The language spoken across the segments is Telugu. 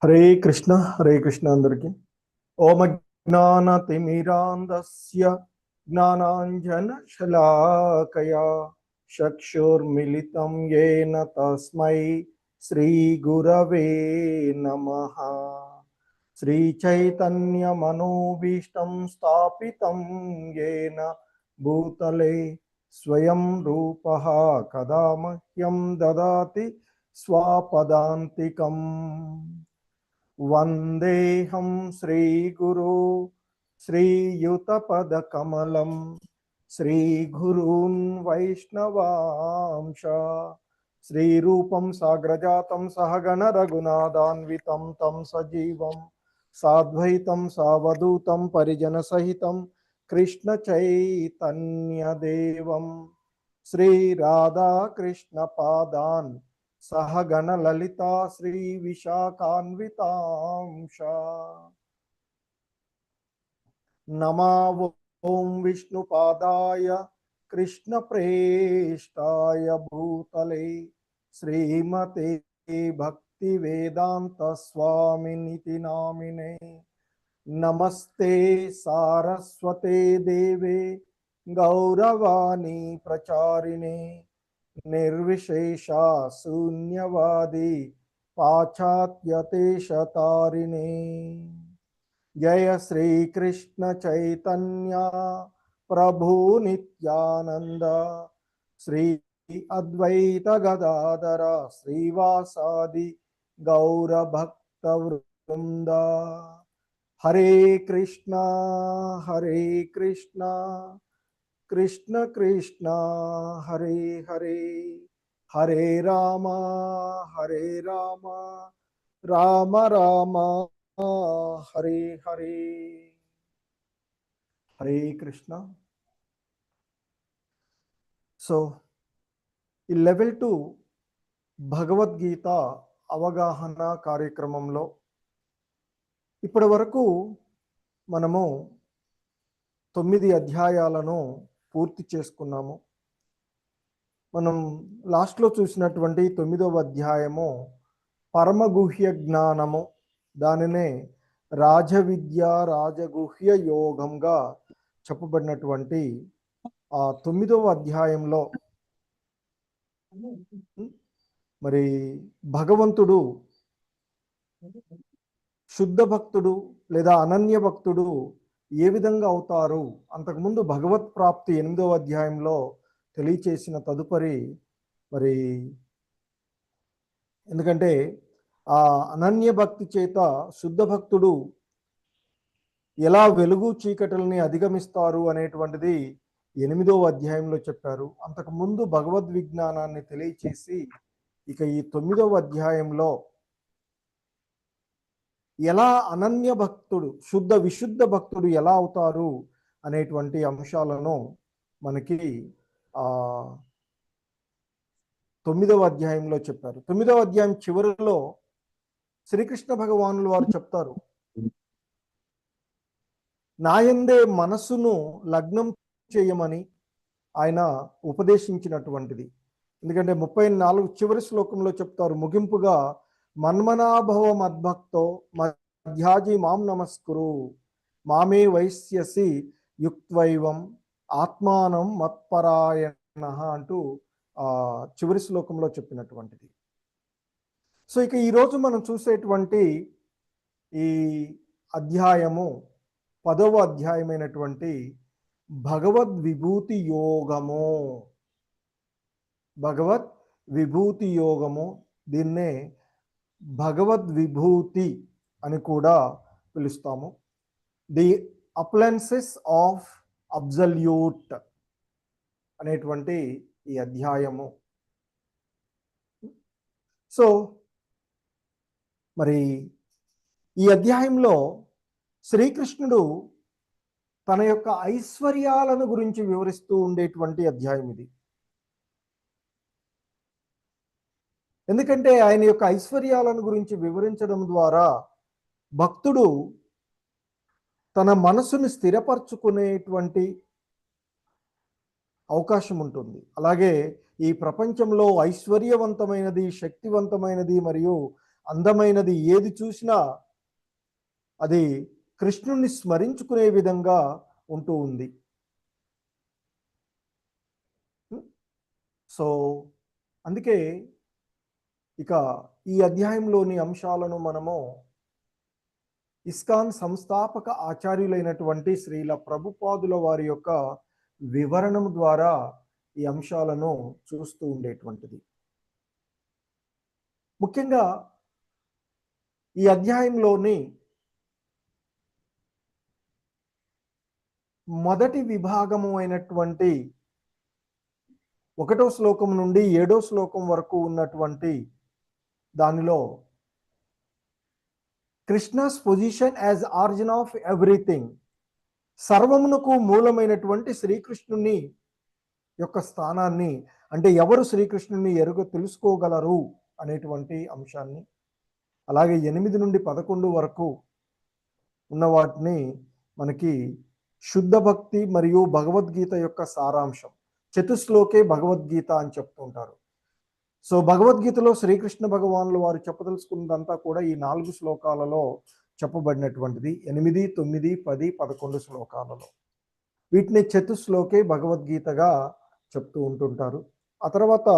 హరే కృష్ణ అందరికి. ఓం అజ్ఞానతిమిరాంధస్య జ్ఞానాంజనశలాకయా చక్షుర్మిలితం యేన తస్మై శ్రీ గురవే నమః. శ్రీచైతన్యమనోభీష్టం స్థాపితం యేన భూతలే స్వయం రూపః కదా మహ్యం దదాతి స్వపదాంతికం. వందేహం శ్రీగురు శ్రీయుతపదకమలం శ్రీగురూన్ వైష్ణవాంశ శ్రీరూపం సాగ్రజాతం సహగణ రఘునాథాన్వితం తం సజీవం సాద్వైతం సావధూతం పరిజన సహితం కృష్ణ చైతన్యదేవం శ్రీ రాధా కృష్ణ పాదాన్ సహగణ లలితా శ్రీ విశాఖాన్వితాంశ. నమా ఓం విష్ణుపాదాయ కృష్ణ ప్రేష్టాయ భూతలే శ్రీమతే భక్తి వేదాంత స్వామినితి నామినే. నమస్తే సారస్వతే దేవే గౌరవాణి ప్రచారిణే నిర్విశేష శూన్యవాది పాశ్చాత్యదేశతారిణే. జయ శ్రీకృష్ణ చైతన్య ప్రభు నిత్యానంద శ్రీ అద్వైత గదాధర శ్రీవాసాది గౌరభక్త వృంద. హరే కృష్ణ కృష్ణ కృష్ణ హరే హరే, హరే రామ రామ రామ హరే హరే. హరే కృష్ణ. సో ఈ లెవెల్ 2 భగవద్గీత అవగాహన కార్యక్రమంలో ఇప్పటి వరకు మనము 9 అధ్యాయాలను పూర్తి చేసుకున్నాము. మనం లాస్ట్లో చూసినటువంటి 9వ అధ్యాయము పరమగుహ్య జ్ఞానము, దానినే రాజవిద్య రాజగుహ్య యోగంగా చెప్పబడినటువంటి ఆ 9వ అధ్యాయంలో మరి భగవంతుడు శుద్ధ భక్తుడు లేదా అనన్య భక్తుడు ఏ విధంగా అవుతారు, అంతకుముందు భగవత్ ప్రాప్తి 8వ అధ్యాయంలో తెలియచేసిన తదుపరి మరి ఎందుకంటే ఆ అనన్య భక్తి చేత శుద్ధ భక్తుడు ఎలా వెలుగు చీకటిని అధిగమిస్తారు అనేటువంటిది 8వ అధ్యాయంలో చెప్పారు. అంతకుముందు భగవద్ విజ్ఞానాన్ని తెలియచేసి ఇక ఈ 9వ అధ్యాయంలో ఎలా అనన్య భక్తుడు విశుద్ధ భక్తుడు ఎలా అవుతారు అనేటువంటి అంశాలను మనకి 9వ అధ్యాయంలో చెప్పారు. 9వ అధ్యాయం చివరిలో శ్రీకృష్ణ భగవానులు వారు చెప్తారు, నాయందే మనసును లగ్నం చేయమని ఆయన ఉపదేశించినటువంటిది. ఎందుకంటే 34 చివరి శ్లోకంలో చెప్తారు, ముగింపుగా మన్మనాభవ మద్భక్తో మధ్యాజి మాం నమస్కురు మామే వైశ్యసి యుక్త్వైవం ఆత్మానం మత్పరాయణ అంటూ చివరి శ్లోకంలో చెప్పినటువంటిది. సో ఇక ఈరోజు మనం చూసేటువంటి ఈ అధ్యాయము 10వ అధ్యాయమైనటువంటి భగవద్ విభూతి యోగము, దీన్నే భగవద్ విభూతి అని కూడా పిలుస్తాము. ది అప్లయన్సెస్ ఆఫ్ అబ్సల్యూట్ అనేటువంటి ఈ అధ్యాయము. సో మరి ఈ అధ్యాయంలో శ్రీకృష్ణుడు తన యొక్క ఐశ్వర్యాలను గురించి వివరిస్తూ ఉండేటువంటి అధ్యాయం ఇది. ఎందుకంటే ఆయన యొక్క ఐశ్వర్యాలను గురించి వివరించడం ద్వారా భక్తుడు తన మనసును స్థిరపరచుకునేటువంటి అవకాశం ఉంటుంది. అలాగే ఈ ప్రపంచంలో ఐశ్వర్యవంతమైనది, శక్తివంతమైనది మరియు అందమైనది ఏది చూసినా అది కృష్ణుణ్ణి స్మరించుకునే విధంగా ఉంటూ ఉంది. సో అందుకే ఇక ఈ అధ్యాయంలోని అంశాలను మనము ఇస్కాన్ సంస్థాపక ఆచార్యులైనటువంటి శ్రీల ప్రభుపాదుల వారి యొక్క వివరణం ద్వారా ఈ అంశాలను చూస్తూ ఉండేటువంటిది. ముఖ్యంగా ఈ అధ్యాయంలోని మొదటి విభాగము అయినటువంటి 1వ శ్లోకం నుండి 7వ శ్లోకం వరకు ఉన్నటువంటి దానిలో Krishna's position as origin of everything, సర్వమునకు మూలమైనటువంటి శ్రీకృష్ణుని యొక్క స్థానాన్ని, అంటే ఎవరు శ్రీకృష్ణుని తెలుసుకోగలరు అనేటువంటి అంశాన్ని, అలాగే 8 నుండి 11 వరకు ఉన్న వాటిని మనకి శుద్ధ భక్తి మరియు భగవద్గీత యొక్క సారాంశం, చతుశ్లోకే భగవద్గీత అని చెప్తుంటారు. సో భగవద్గీతలో శ్రీకృష్ణ భగవానుల వారు చెప్పదలుచుకున్నదంతా కూడా ఈ 4 శ్లోకాలలో చెప్పబడినటువంటిది. 8, 9, 10, 11 శ్లోకాలలో వీటిని చతుశ్లోకే భగవద్గీతగా చెప్తూ ఉంటుంటారు. ఆ తర్వాత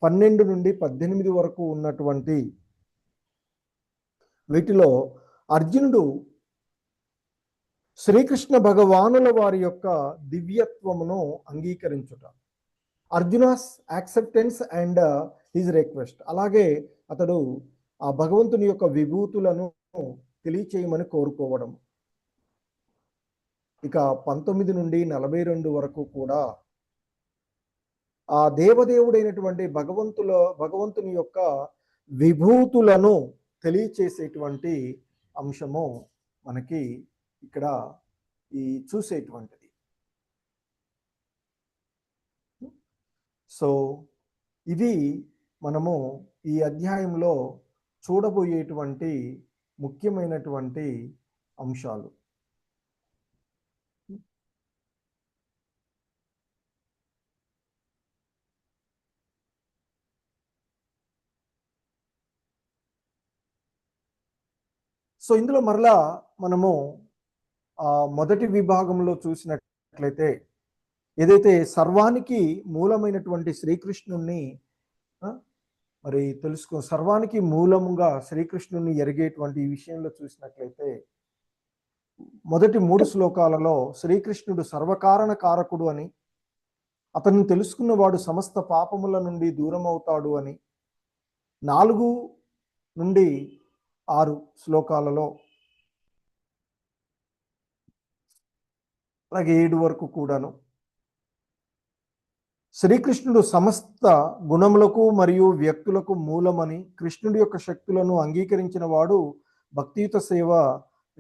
12 నుండి 18 వరకు ఉన్నటువంటి వీటిలో అర్జునుడు శ్రీకృష్ణ భగవానుల వారి యొక్క దివ్యత్వమును అంగీకరించుట, Arjuna's acceptance and his request, అలాగే అతడు ఆ భగవంతుని యొక్క విభూతులను తెలియచేయమని కోరుకోవడం. ఇక 19 నుండి 42 వరకు కూడా ఆ దేవదేవుడైనటువంటి భగవంతుని యొక్క విభూతులను తెలియచేసేటువంటి అంశము మనకి ఇక్కడ ఈ చూసేటువంటిది. సో ఇవి మనము ఈ అధ్యాయంలో చూడబోయేటువంటి ముఖ్యమైనటువంటి అంశాలు. సో ఇందులో మరలా మనము మొదటి విభాగంలో చూసినట్లయితే ఏదైతే సర్వానికి మూలమైనటువంటి శ్రీకృష్ణుణ్ణి మరి సర్వానికి మూలముగా శ్రీకృష్ణుని ఎరిగేటువంటి ఈ విషయంలో చూసినట్లయితే మొదటి 3 శ్లోకాలలో శ్రీకృష్ణుడు సర్వకారణ కారకుడు అని, అతన్ని తెలుసుకున్నవాడు సమస్త పాపముల నుండి దూరం అవుతాడు అని 4 నుండి 6 శ్లోకాలలో, అలాగే 7 వరకు కూడాను శ్రీకృష్ణుడు సమస్త గుణములకు మరియు వ్యక్తులకు మూలమని, కృష్ణుడి యొక్క శక్తులను అంగీకరించిన వాడు భక్తియుత సేవ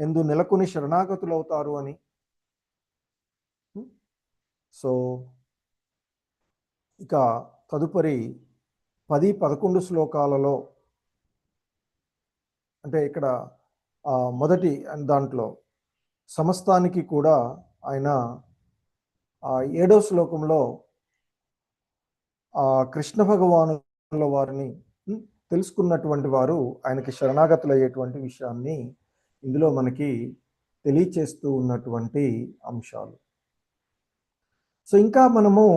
ఎందు నెలకొని శరణాగతులవుతారు అని. సో ఇక తదుపరి 10, 11 శ్లోకాలలో, అంటే ఇక్కడ మొదటి దాంట్లో సమస్తానికి కూడా ఆయన 7వ శ్లోకంలో కృష్ణ భగవానుల వారిని తెలుసుకున్నటువంటి వారు ఆయనకి శరణాగతులయ్యేటువంటి విషయాన్ని ఇందులో మనకి తెలియచేస్తూ ఉన్నటువంటి అంశాలు. సో ఇంకా మనము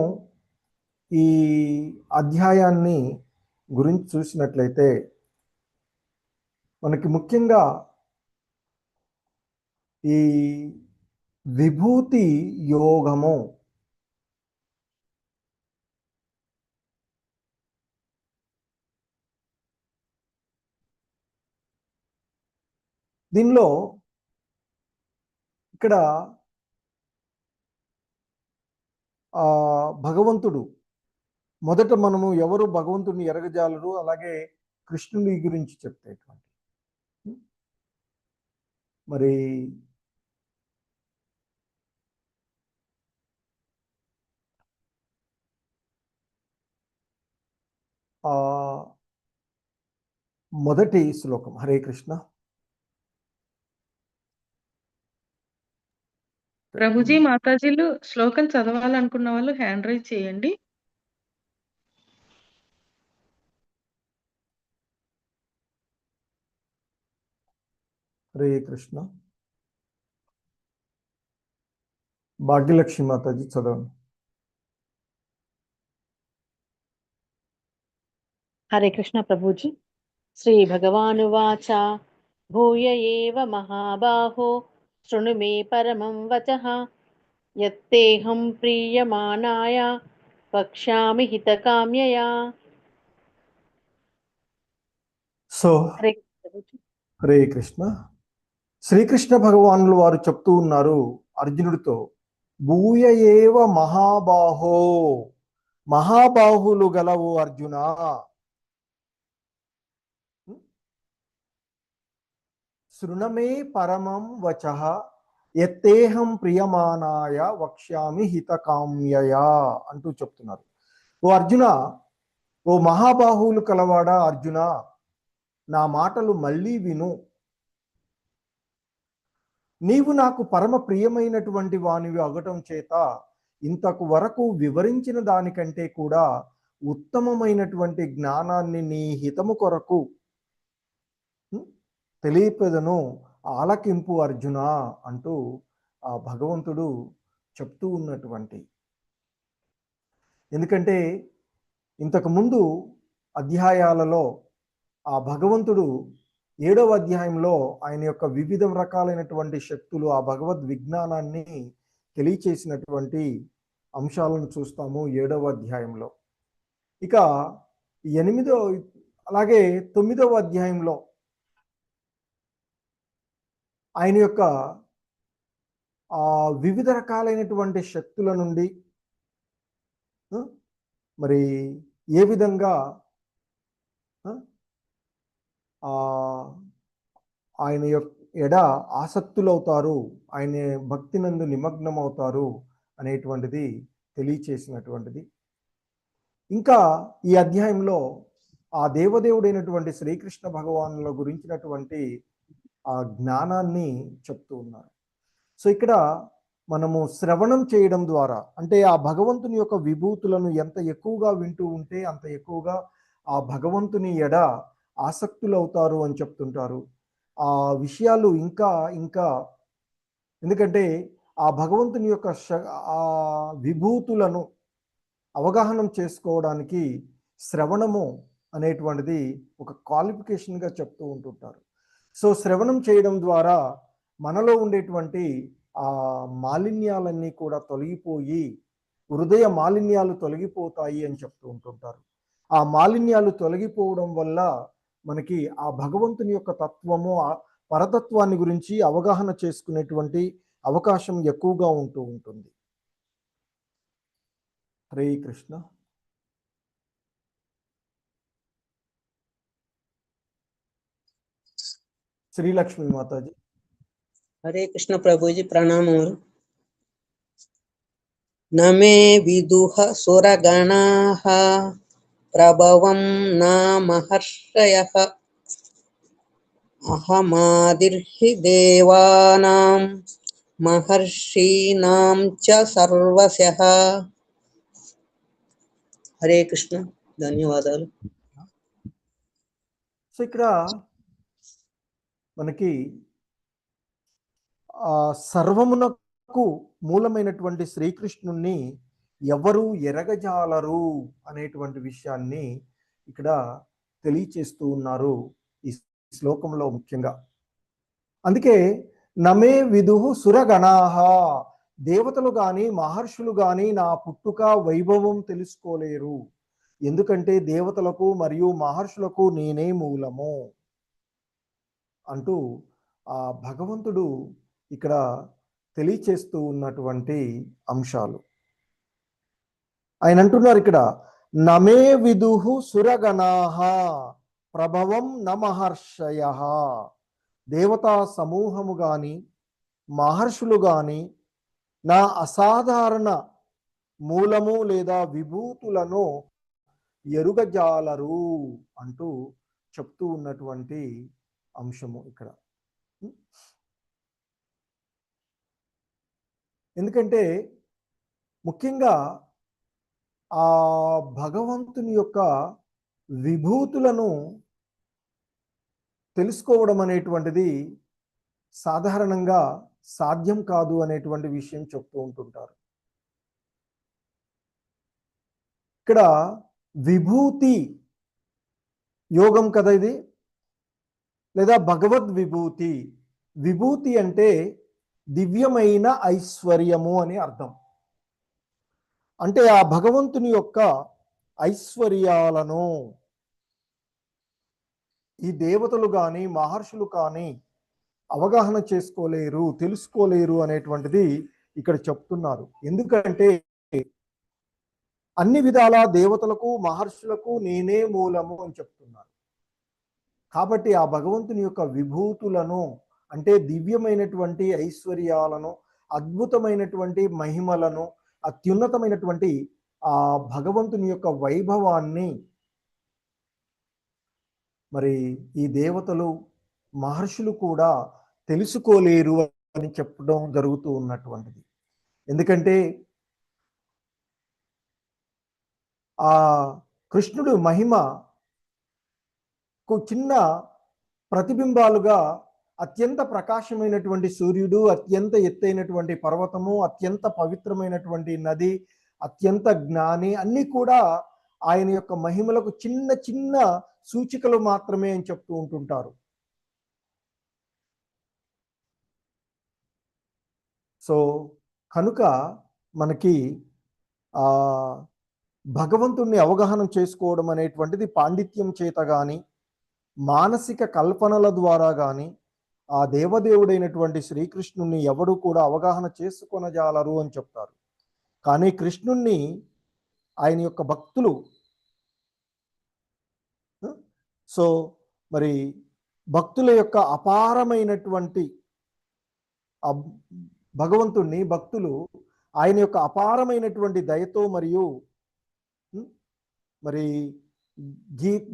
ఈ అధ్యాయాన్ని గురించి చూసినట్లయితే మనకి ముఖ్యంగా ఈ విభూతి యోగము దీనిలో ఇక్కడ భగవంతుడు మొదట మనము ఎవరు భగవంతుడిని ఎరగజాలరు, అలాగే కృష్ణుని గురించి చెప్తేటువంటి మరి మొదటి శ్లోకం. హరే కృష్ణ. ప్రభుజీ, మాతాజీలు శ్లోకం చదవాలనుకున్న వాళ్ళు హ్యాండ్ రైజ్ చేయండి. హరే కృష్ణ. భాగ్యలక్ష్మి మాతాజీ చదవండి. హరే కృష్ణ ప్రభుజీ. శ్రీ భగవానువాచ భూయ ఏవ మహాబాహో శృణు మే పరమం వచః యత్తేహం ప్రీయమానాయ వక్ష్యామి హితకామ్యయా. సో హరే కృష్ణ ప్రభుజీ. హరే కృష్ణ. శ్రీకృష్ణ భగవానులు వారు చెప్తూ ఉన్నారు అర్జునుడితో, భూయ ఏవ మహాబాహో, మహాబాహులు గలవు అర్జున, శృణమే పరమం వచః యత్తేహం ప్రియమానాయ వక్ష్యామి హితకామ్యయా అంటూ చెప్తున్నారు. ఓ అర్జున, ఓ మహాబాహువులు కలవాడా అర్జున, నా మాటలు మళ్ళీ విను. నీవు నాకు పరమ ప్రియమైనటువంటి వానివి అగటం చేత ఇంతకు వరకు వివరించిన దానికంటే కూడా ఉత్తమమైనటువంటి జ్ఞానాన్ని నీ హితము కొరకు తెలియపెదను, ఆలకింపు అర్జున అంటూ ఆ భగవంతుడు చెప్తూ ఉన్నటువంటి. ఎందుకంటే ఇంతకుముందు అధ్యాయాలలో ఆ భగవంతుడు 7వ అధ్యాయంలో ఆయన యొక్క వివిధ రకాలైనటువంటి శక్తులు, ఆ భగవద్ విజ్ఞానాన్ని తెలియచేసినటువంటి అంశాలను చూస్తాము 7వ అధ్యాయంలో. ఇక 8వ అలాగే 9వ అధ్యాయంలో ఆయన యొక్క వివిధ రకాలైనటువంటి శక్తుల నుండి మరి ఏ విధంగా ఆయన ఎడ ఆసక్తులవుతారు, ఆయన భక్తి నందు నిమగ్నం అవుతారు అనేటువంటిది తెలియచేసినటువంటిది. ఇంకా ఈ అధ్యాయంలో ఆ దేవదేవుడైనటువంటి శ్రీకృష్ణ భగవానుల గురించినటువంటి ఆ జ్ఞానాన్ని చెప్తూ ఉన్నారు. సో ఇక్కడ మనము శ్రవణం చేయడం ద్వారా, అంటే ఆ భగవంతుని యొక్క విభూతులను ఎంత ఎక్కువగా వింటూ ఉంటే అంత ఎక్కువగా ఆ భగవంతుని ఎడ ఆసక్తులు అవుతారు అని చెప్తుంటారు. ఆ విషయాలు ఇంకా ఇంకా ఎందుకంటే ఆ భగవంతుని యొక్క ఆ విభూతులను అవగాహనం చేసుకోవడానికి శ్రవణము అనేటువంటిది ఒక క్వాలిఫికేషన్గా చెప్తూ ఉంటుంటారు. సో శ్రవణం చేయడం ద్వారా మనలో ఉండేటువంటి ఆ మాలిన్యాలన్నీ కూడా తొలగిపోయి హృదయ మాలిన్యాలు తొలగిపోతాయి అని చెప్తూ ఉంటుంటారు. ఆ మాలిన్యాలు తొలగిపోవడం వల్ల మనకి ఆ భగవంతుని యొక్క తత్వము, ఆ పరతత్వాన్ని గురించి అవగాహన చేసుకునేటువంటి అవకాశం ఎక్కువగా ఉంటూ ఉంటుంది. హరే కృష్ణ. శ్రీలక్ష్మి మాతాజీ. హరే కృష్ణ ప్రభుజీ, ప్రణామములు. నమే విదుహ సురగణాః ప్రభవం నా మహర్షయః అహమాదిర్హి దేవానాం మహర్షీనాం చ సర్వశః. హరే కృష్ణ, ధన్యవాదాలు. సో ఇక్కడ మనకి సర్వమునకు మూలమైనటువంటి శ్రీకృష్ణుణ్ణి ఎవరు ఎరగజాలరు అనేటువంటి విషయాన్ని ఇక్కడ తెలియచేస్తూ ఉన్నారు ఈ శ్లోకంలో ముఖ్యంగా. అందుకే నమే విదుహు సురగణాః, దేవతలు గాని మహర్షులు గాని నా పుట్టుక వైభవం తెలుసుకోలేరు, ఎందుకంటే దేవతలకు మరియు మహర్షులకు నేనే మూలము అంటూ ఆ భగవంతుడు ఇక్కడ తెలియచేస్తూ ఉన్నటువంటి అంశాలు. ఆయన అంటున్నారు ఇక్కడ, నమే విదుహు సురగణాః ప్రభవం న మహర్షయః, దేవతా సమూహము గాని మహర్షులు గాని నా అసాధారణ మూలము లేదా విభూతులను ఎరుగజాలరు అంటూ చెప్తూ ఉన్నటువంటి అంశము ఇక్కడ. ఎందుకంటే ముఖ్యంగా ఆ భగవంతుని యొక్క విభూతులను తెలుసుకోవడం అనేటువంటిది సాధారణంగా సాధ్యం కాదు అనేటువంటి విషయం చెప్తూ ఉంటుంటారు. ఇక్కడ విభూతి యోగం కదా ఇది, లేదా భగవద్ విభూతి. విభూతి అంటే దివ్యమైన ఐశ్వర్యము అని అర్థం. అంటే ఆ భగవంతుని యొక్క ఐశ్వర్యాలను ఈ దేవతలు కానీ మహర్షులు కానీ అవగాహన చేసుకోలేరు, తెలుసుకోలేరు అనేటువంటిది ఇక్కడ చెప్తున్నారు. ఎందుకంటే అన్ని విధాల దేవతలకు మహర్షులకు నేనే మూలము అని చెప్తున్నారు. కాబట్టి ఆ భగవంతుని యొక్క విభూతులను, అంటే దివ్యమైనటువంటి ఐశ్వర్యాలను, అద్భుతమైనటువంటి మహిమలను, అత్యున్నతమైనటువంటి ఆ భగవంతుని యొక్క వైభవాన్ని మరి ఈ దేవతలు మహర్షులు కూడా తెలుసుకోలేరు అని చెప్పడం జరుగుతూ ఉన్నటువంటిది. ఎందుకంటే ఆ కృష్ణుడు మహిమకు చిన్న ప్రతిబింబాలుగా అత్యంత ప్రకాశమైనటువంటి సూర్యుడు, అత్యంత ఎత్తైనటువంటి పర్వతము, అత్యంత పవిత్రమైనటువంటి నది, అత్యంత జ్ఞాని, అన్నీ కూడా ఆయన యొక్క మహిమలకు చిన్న చిన్న సూచికలు మాత్రమే అని చెప్తూ ఉంటుంటారు. సో కనుక మనకి ఆ భగవంతుణ్ణి అవగాహన చేసుకోవడం అనేటువంటిది పాండిత్యం చేత కానీ, మానసిక కల్పనల ద్వారా కానీ ఆ దేవదేవుడైనటువంటి శ్రీకృష్ణుణ్ణి ఎవడు కూడా అవగాహన చేసుకొనజాలరు అని చెప్తారు. కానీ కృష్ణుణ్ణి ఆయన యొక్క భక్తులు, సో మరి భక్తుల యొక్క అపారమైనటువంటి భగవంతుణ్ణి భక్తులు ఆయన యొక్క అపారమైనటువంటి దయతో మరియు మరి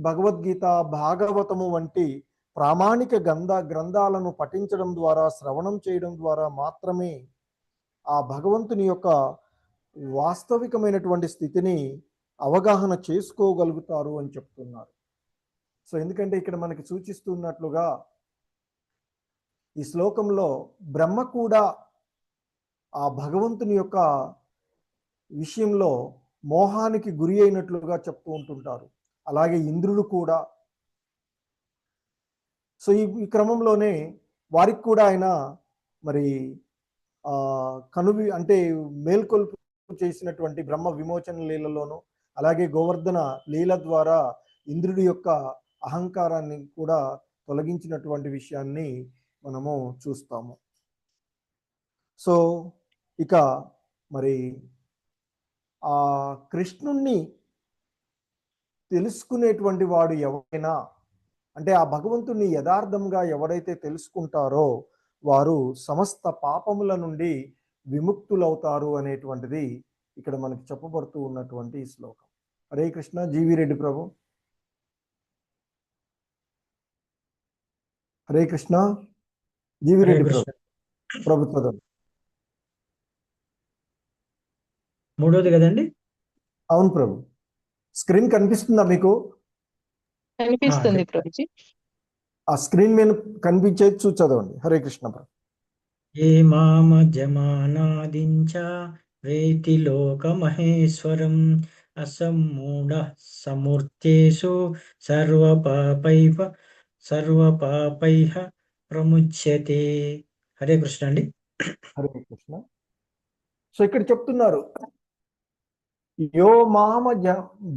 భగవద్గీత, భాగవతము వంటి ప్రామాణిక గ్రంథాలను పఠించడం ద్వారా, శ్రవణం చేయడం ద్వారా మాత్రమే ఆ భగవంతుని యొక్క వాస్తవికమైనటువంటి స్థితిని అవగాహన చేసుకోగలుగుతారు అని చెప్తున్నారు. సో ఎందుకంటే ఇక్కడ మనకి సూచిస్తున్నట్లుగా ఈ శ్లోకంలో బ్రహ్మ కూడా ఆ భగవంతుని యొక్క విషయంలో మోహానికి గురి అయినట్లుగా చెప్తూ ఉంటుంటారు. అలాగే ఇంద్రుడు కూడా. సో ఈ క్రమంలోనే వారికి కూడా ఆయన మరి అంటే మేల్కొల్పు చేసినటువంటి బ్రహ్మ విమోచన లీలలోను, అలాగే గోవర్ధన లీల ద్వారా ఇంద్రుడి యొక్క అహంకారాన్ని కూడా తొలగించినటువంటి విషయాన్ని మనము చూస్తాము. సో ఇక మరి ఆ కృష్ణుణ్ణి తెలుసుకునేటువంటి వాడు ఎవరైనా, అంటే ఆ భగవంతుణ్ణి యథార్థంగా ఎవరైతే తెలుసుకుంటారో వారు సమస్త పాపముల నుండి విముక్తులవుతారు అనేటువంటిది ఇక్కడ మనకి చెప్పబడుతూ ఉన్నటువంటి ఈ శ్లోకం. హరే కృష్ణ. జీవి రెడ్డి ప్రభు. హరే కృష్ణ. జీవి రెడ్డి ప్రభుత్వం మూడోది కదండి? అవును ప్రభు. స్క్రీన్ కనిపిస్తుందా మీకు? కనిపిస్తుంది ప్రభుజీ. ఆ స్క్రీన్ మీద కనిపించేది చూసి చదవండి. హరే కృష్ణ ప్రభు. ఏ మామ జమానాదించ వేతి లోక మహేశ్వరం అసమ్మూఢ సమూర్తేషు సర్వపాపైః ప్రముచ్యతే. హరే కృష్ణ అండి. హరే కృష్ణ. సో ఇక్కడ చెప్తున్నారు, యో మామ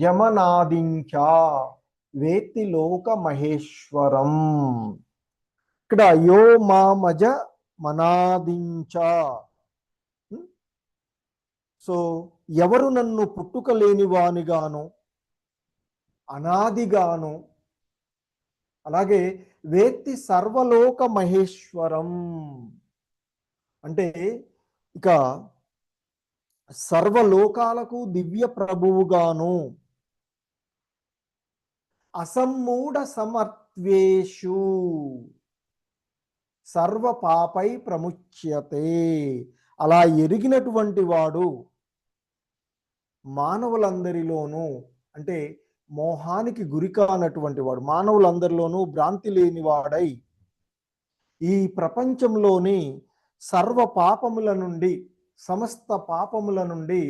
జమనాదించ వేత్తి లోక మహేశ్వరం. ఇక్కడ యో మామజ మనాదించ, సో ఎవరు నన్ను పుట్టుక లేని వానిగాను, అనాదిగాను, అలాగే వేత్తి సర్వలోక మహేశ్వరం అంటే ఇక సర్వలోకాలకు దివ్య ప్రభువుగాను, అసమ్మూఢ సమర్థ్వేషు సర్వ పాపై ప్రముచ్యతే. అలా ఎరిగినటువంటి వాడు మానవులందరిలోనూ, అంటే మోహానికి గురి కానటువంటి వాడు, మానవులందరిలోనూ భ్రాంతి లేని వాడై ఈ ప్రపంచంలోని సర్వ పాపముల నుండి, సమస్త పాపముల నుండి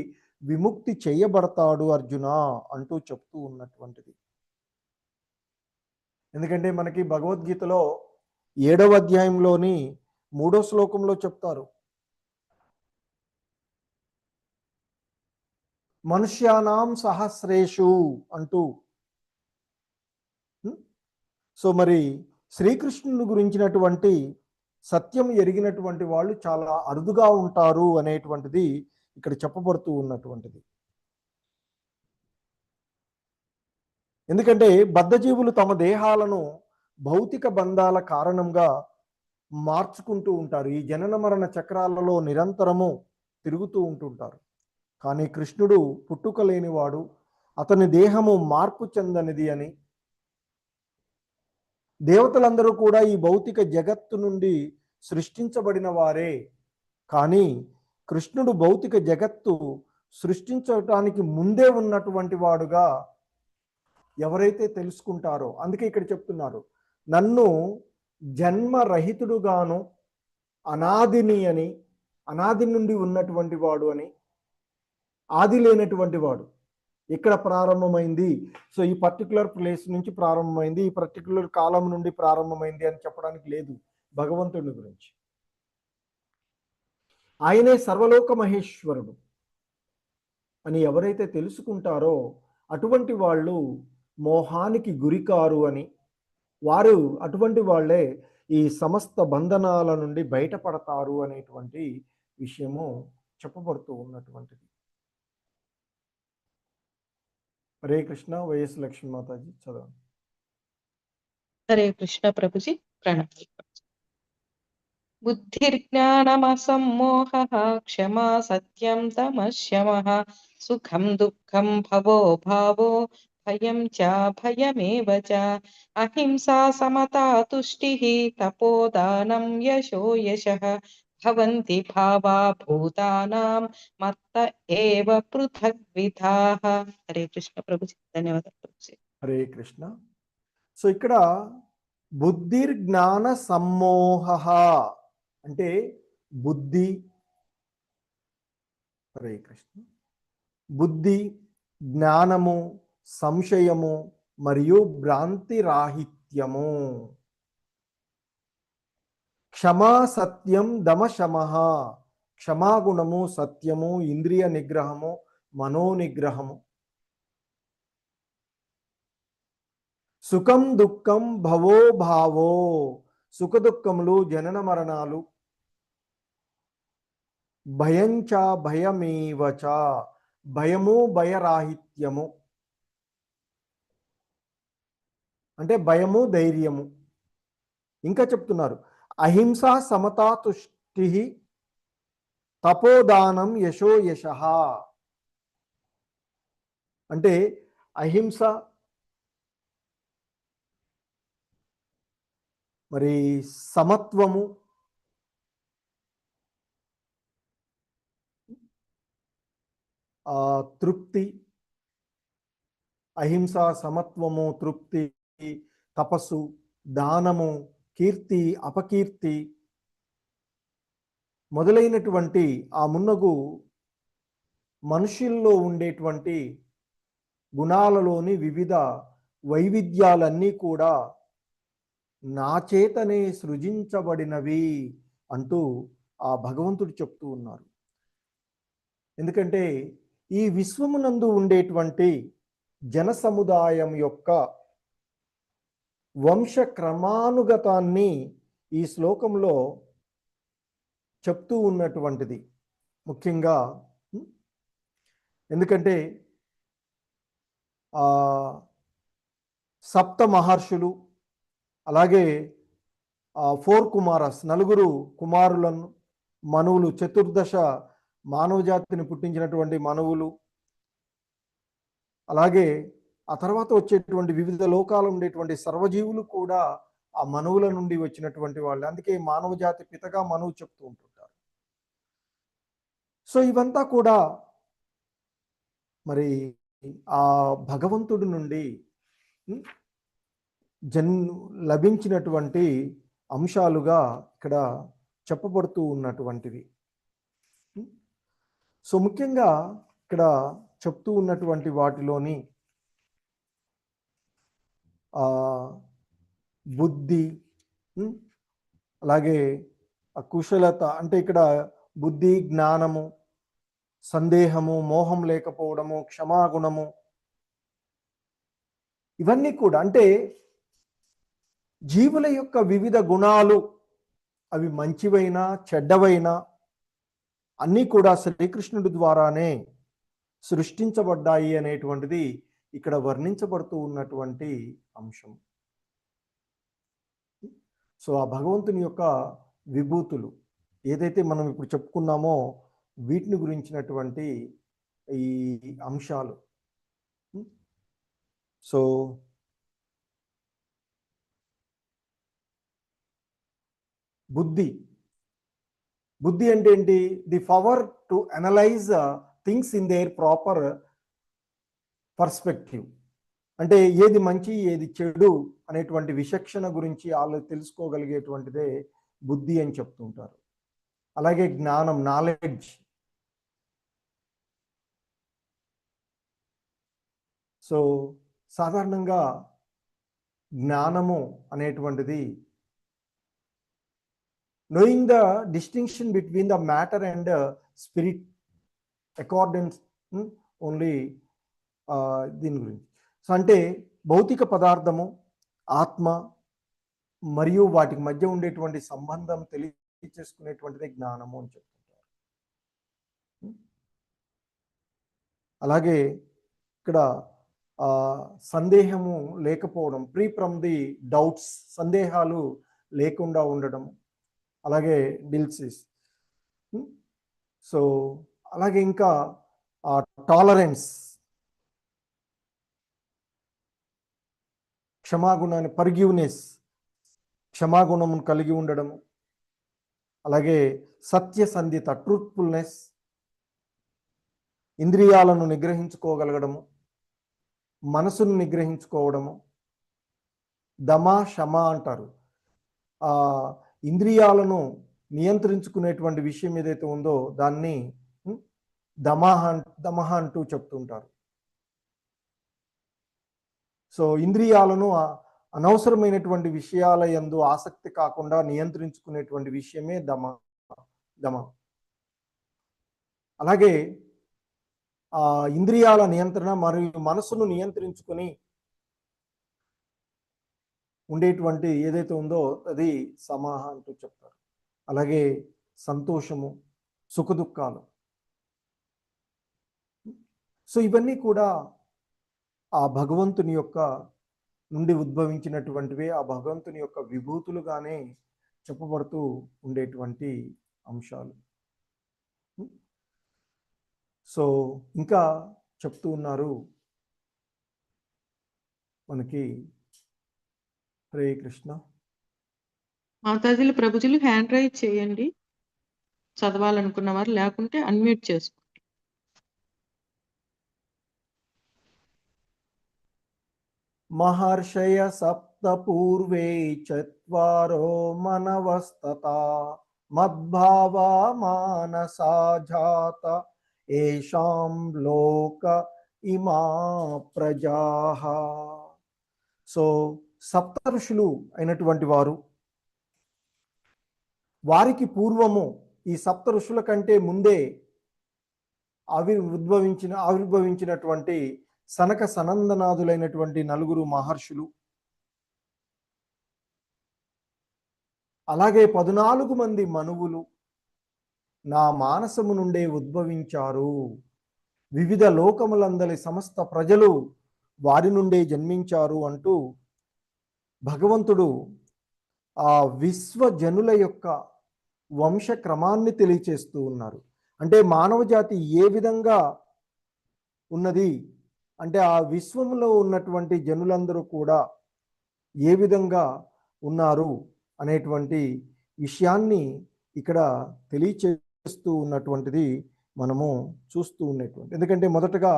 విముక్తి చేయబడతాడు అర్జున అంటూ చెప్తూ ఉన్నటువంటిది. ఎందుకంటే మనకి భగవద్గీతలో 7వ అధ్యాయంలోని 3వ శ్లోకంలో చెప్తారు, మనుష్యానాం సహస్రేషు అంటూ. సో మరి శ్రీకృష్ణుని గురించినటువంటి సత్యం ఎరిగినటువంటి వాళ్ళు చాలా అరుదుగా ఉంటారు అనేటువంటిది ఇక్కడ చెప్పబడుతూ ఉన్నటువంటిది. ఎందుకంటే బద్ధజీవులు తమ దేహాలను భౌతిక బంధాల కారణంగా మార్చుకుంటూ ఉంటారు. ఈ జనన మరణ చక్రాలలో నిరంతరము తిరుగుతూ ఉంటుంటారు. కానీ కృష్ణుడు పుట్టుక లేనివాడు, అతని దేహము మార్పు చెందనిది అని, దేవతలందరూ కూడా ఈ భౌతిక జగత్తు నుండి సృష్టించబడిన వారే. కానీ కృష్ణుడు భౌతిక జగత్తు సృష్టించటానికి ముందే ఉన్నటువంటి వాడుగా ఎవరైతే తెలుసుకుంటారో, అందుకే ఇక్కడ చెప్తున్నారు, నన్ను జన్మరహితుడుగాను అనాదిని అని, అనాది నుండి ఉన్నటువంటి వాడు అని, ఆది లేనటువంటి వాడు. ఇక్కడ ప్రారంభమైంది, సో ఈ పర్టికులర్ ప్లేస్ నుంచి ప్రారంభమైంది, ఈ పర్టికులర్ కాలం నుండి ప్రారంభమైంది అని చెప్పడానికి లేదు భగవంతుడి గురించి. ఆయనే సర్వలోక మహేశ్వరుడు అని ఎవరైతే తెలుసుకుంటారో అటువంటి వాళ్ళు మోహానికి గురికారు అని, వారు అటువంటి వాళ్ళే ఈ సమస్త బంధనాల నుండి బయటపడతారు అనేటువంటి విషయము చెప్పబడుతూ ఉన్నటువంటిది. హరే కృష్ణ. వైఎస్ లక్ష్మీ మాతాజీ చదవండి. హరే కృష్ణ ప్రభుజీ, ప్రణామాలు. బుద్ధిర్జ్ఞానమసమ్మోహః క్షమా సత్యం తమఃశమః సుఖం దుఃఖం భవో భావో భయం చ భయమేవ చ అహింసా సమతా తుష్టిః తపోదానం యశో యశః భవంతి భావా భూతానాం మత్త ఏవ పృథగ్విధాః. హరే కృష్ణ ప్రభుజీ, ధన్యవాదాలు ప్రభుజీ. హరే కృష్ణ. సో ఇక్కడ బుద్ధిర్జ్ఞాన సమ్మోహ అంటే బుద్ధి, హరే కృష్ణ, బుద్ధి, జ్ఞానము, సంశయము మరియు భ్రాంతి రాహిత్యము, క్షమా సత్యం దమశమః, క్షమాగుణము, సత్యము, ఇంద్రియ నిగ్రహము, మనోనిగ్రహము, సుఖం దుఃఖం భవో భావో, సుఖ దుఃఖములు, జనన మరణాలు, భయంచ భయమేవచ, భయము భయరాహిత్యము అంటే భయము ధైర్యము. ఇంకా చెప్తున్నారు, అహింస సమతా తుష్టి తపోదానం యశో యశః అంటే అహింస, మరి సమత్వము, తృప్తి, అహింస, సమత్వము, తృప్తి, తపస్సు, దానము, కీర్తి, అపకీర్తి మొదలైనటువంటి ఆ మున్నగు మనుషుల్లో ఉండేటువంటి గుణాలలోని వివిధ వైవిధ్యాలన్నీ కూడా నా చేతనే సృజించబడినవి అంటూ ఆ భగవంతుడు చెప్తూ ఉన్నారు. ఎందుకంటే ఈ విశ్వమునందు ఉండేటువంటి జన సముదాయం యొక్క వంశ క్రమానుగతాన్ని ఈ శ్లోకంలో చెప్తూ ఉన్నటువంటిది ముఖ్యంగా. ఎందుకంటే సప్త మహర్షులు, అలాగే 4 కుమారస్, 4 కుమారులను, మనువులు, చతుర్దశ మానవ జాతిని పుట్టించినటువంటి మనువులు, అలాగే ఆ తర్వాత వచ్చేటువంటి వివిధ లోకాలు ఉండేటువంటి సర్వజీవులు కూడా ఆ మనువుల నుండి వచ్చినటువంటి వాళ్ళు. అందుకే మానవ జాతి పితగా మనువు చెప్తూ ఉంటుంటారు. సో ఇవంతా కూడా మరి ఆ భగవంతుడి నుండి లభించినటువంటి అంశాలుగా ఇక్కడ చెప్పబడుతూ ఉన్నటువంటివి. సో ముఖ్యంగా ఇక్కడ చెప్తూ ఉన్నటువంటి వాటిలోని బుద్ధి, అలాగే కుశలత, అంటే ఇక్కడ బుద్ధి, జ్ఞానము, సందేహము, మోహం లేకపోవడము, క్షమాగుణము, ఇవన్నీ కూడా అంటే జీవుల యొక్క వివిధ గుణాలు, అవి మంచివైనా చెడ్డవైనా అన్నీ కూడా శ్రీకృష్ణుడి ద్వారానే సృష్టించబడ్డాయి అనేటువంటిది ఇక్కడ వర్ణించబడుతూ ఉన్నటువంటి అంశం. సో ఆ భగవంతుని యొక్క విభూతులు ఏదైతే మనం ఇప్పుడు చెప్పుకున్నామో వీటిని గురించినటువంటి ఈ అంశాలు. సో బుద్ధి అంటే ఏంటి? The power to analyse things in there proper perspective, అంటే ఏది మంచి ఏది చెడు అనేటువంటి విచక్షణ గురించి వాళ్ళు తెలుసుకోగలిగేటువంటిదే బుద్ధి అని చెప్తుంటారు. అలాగే జ్ఞానం, నాలెడ్జ్. సో సాధారణంగా జ్ఞానము అనేటువంటిది knowing the distinction between the matter and spirit accordance only దీని గురించి. సో అంటే భౌతిక పదార్థము, ఆత్మ మరియు వాటికి మధ్య ఉండేటువంటి సంబంధం తెలియచేసుకునేటువంటిదే జ్ఞానము అని చెప్తుంటారు. అలాగే ఇక్కడ సందేహము లేకపోవడం, ఫ్రీ ఫ్రమ్ ది డౌట్స్, సందేహాలు లేకుండా ఉండడం, అలాగే డిల్సిస్. సో అలాగే ఇంకా టాలరెన్స్, క్షమాగుణాన్ని, ఫర్గివ్నెస్, క్షమాగుణమును కలిగి ఉండడము, అలాగే సత్యసంధిత, ట్రూత్ఫుల్నెస్, ఇంద్రియాలను నిగ్రహించుకోగలగడము, మనసును నిగ్రహించుకోవడము, దమ శమ అంటారు. ఇంద్రియాలను నియంత్రించుకునేటువంటి విషయం ఏదైతే ఉందో దాన్ని దమహ అంటూ చెప్తుంటారు. సో ఇంద్రియాలను అనవసరమైనటువంటి విషయాల యందు ఆసక్తి కాకుండా నియంత్రించుకునేటువంటి విషయమే దమ. అలాగే ఇంద్రియాల నియంత్రణ మరియు మనసును నియంత్రించుకొని ఉండేటువంటి ఏదైతే ఉందో అది సమాహ అంటూ చెప్తారు. అలాగే సంతోషము, సుఖదుఖాలు. సో ఇవన్నీ కూడా ఆ భగవంతుని యొక్క నుండి ఉద్భవించినటువంటివే, ఆ భగవంతుని యొక్క విభూతులుగానే చెప్పబడుతూ ఉండేటువంటి అంశాలు. సో ఇంకా చెప్తూ ఉన్నారు మనకి. హరే కృష్ణ. మాతాజీలు ప్రభుజీలు హ్యాండ్ రైజ్ చేయండి చదవాలనుకున్న వారు, లేకుంటే అన్మ్యూట్ చేసుకోండి. మహర్షయ సప్త పూర్వే చత్వారో మనవస్తతా మద్భావా మానసా జాత ఏషాం లోక ఇమా ప్రజాః. సో సప్త ఋషులు అయినటువంటి వారు, వారికి పూర్వము ఈ సప్త ఋషుల కంటే ముందే ఆవిర్భవించినటువంటి సనక సనందనాదులైనటువంటి నలుగురు మహర్షులు, అలాగే 14 మంది మనువులు నా మానసము నుండే ఉద్భవించారు. వివిధ లోకములందలి సమస్త ప్రజలు వారి నుండే జన్మించారు అంటూ భగవంతుడు ఆ విశ్వజనుల యొక్క వంశక్రమాన్ని తెలియచేస్తూ ఉన్నారు. అంటే మానవ జాతి ఏ విధంగా ఉన్నది అంటే ఆ విశ్వంలో ఉన్నటువంటి జనులందరూ కూడా ఏ విధంగా ఉన్నారు అనేటువంటి విషయాన్ని ఇక్కడ తెలియచేస్తూ ఉన్నటువంటిది మనము చూస్తూ ఉన్నటువంటి. ఎందుకంటే మొదటగా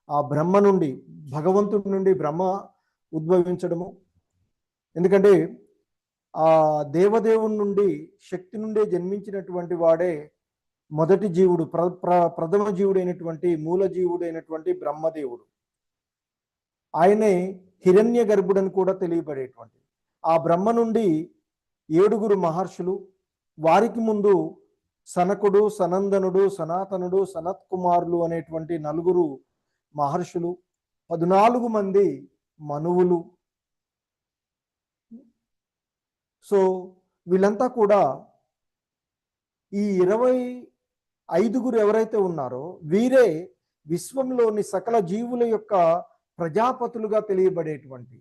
ఆ బ్రహ్మ నుండి, భగవంతుడి నుండి బ్రహ్మ ఉద్భవించడము. ఎందుకంటే ఆ దేవదేవుని నుండి శక్తి నుండే జన్మించినటువంటి వాడే మొదటి జీవుడు, ప్రథమ జీవుడైనటువంటి మూల జీవుడైనటువంటి బ్రహ్మదేవుడు. ఆయనే హిరణ్య గర్భుడని కూడా తెలియబడేటువంటి ఆ బ్రహ్మ నుండి 7 మహర్షులు, వారికి ముందు సనకుడు, సనందనుడు, సనాతనుడు, సనత్కుమారులు అనేటువంటి 4 మహర్షులు, 14 మంది మనువులు. సో వీళ్ళంతా కూడా ఈ 25 ఎవరైతే ఉన్నారో వీరే విశ్వంలోని సకల జీవుల యొక్క ప్రజాపతులుగా తెలియబడేటువంటి.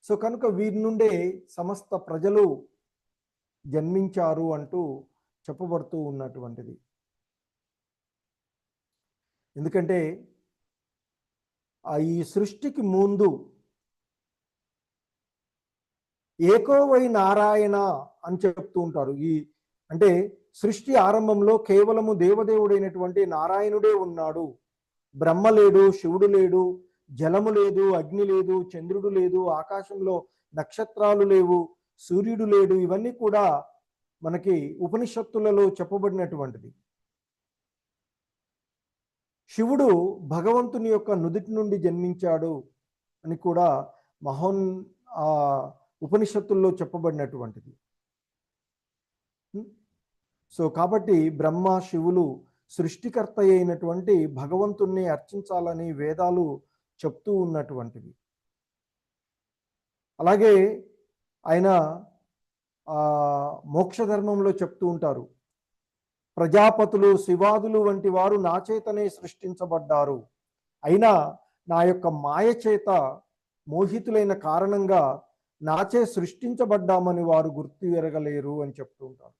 సో కనుక వీరి నుండే సమస్త ప్రజలు జన్మించారు అంటూ చెప్పబడుతూ ఉన్నటువంటిది. ఎందుకంటే ఈ సృష్టికి ముందు ఏకోవై నారాయణ అని చెప్తూ ఉంటారు. అంటే సృష్టి ఆరంభంలో కేవలము దేవదేవుడైనటువంటి నారాయణుడే ఉన్నాడు. బ్రహ్మ లేడు, శివుడు లేడు, జలము లేదు, అగ్ని లేదు, చంద్రుడు లేదు, ఆకాశంలో నక్షత్రాలు లేవు, సూర్యుడు లేడు. ఇవన్నీ కూడా మనకి ఉపనిషత్తులలో చెప్పబడినటువంటిది. శివుడు భగవంతుని యొక్క నుదిటి నుండి జన్మించాడు అని కూడా ఉపనిషత్తుల్లో చెప్పబడినటువంటిది. సో కాబట్టి బ్రహ్మ శివులు సృష్టికర్త అయినటువంటి భగవంతుణ్ణి అర్చించాలని వేదాలు చెప్తూ ఉన్నటువంటివి. అలాగే ఆయన మోక్ష ధర్మంలో చెప్తూ ఉంటారు, ప్రజాపతులు శివాదులు వంటి వారు నా చేతనే సృష్టించబడ్డారు, అయినా నా యొక్క మాయ చేత మోహితులైన కారణంగా నాచే సృష్టించబడ్డామని వారు గుర్తు ఎరగలేరు అని చెప్తూ ఉంటారు.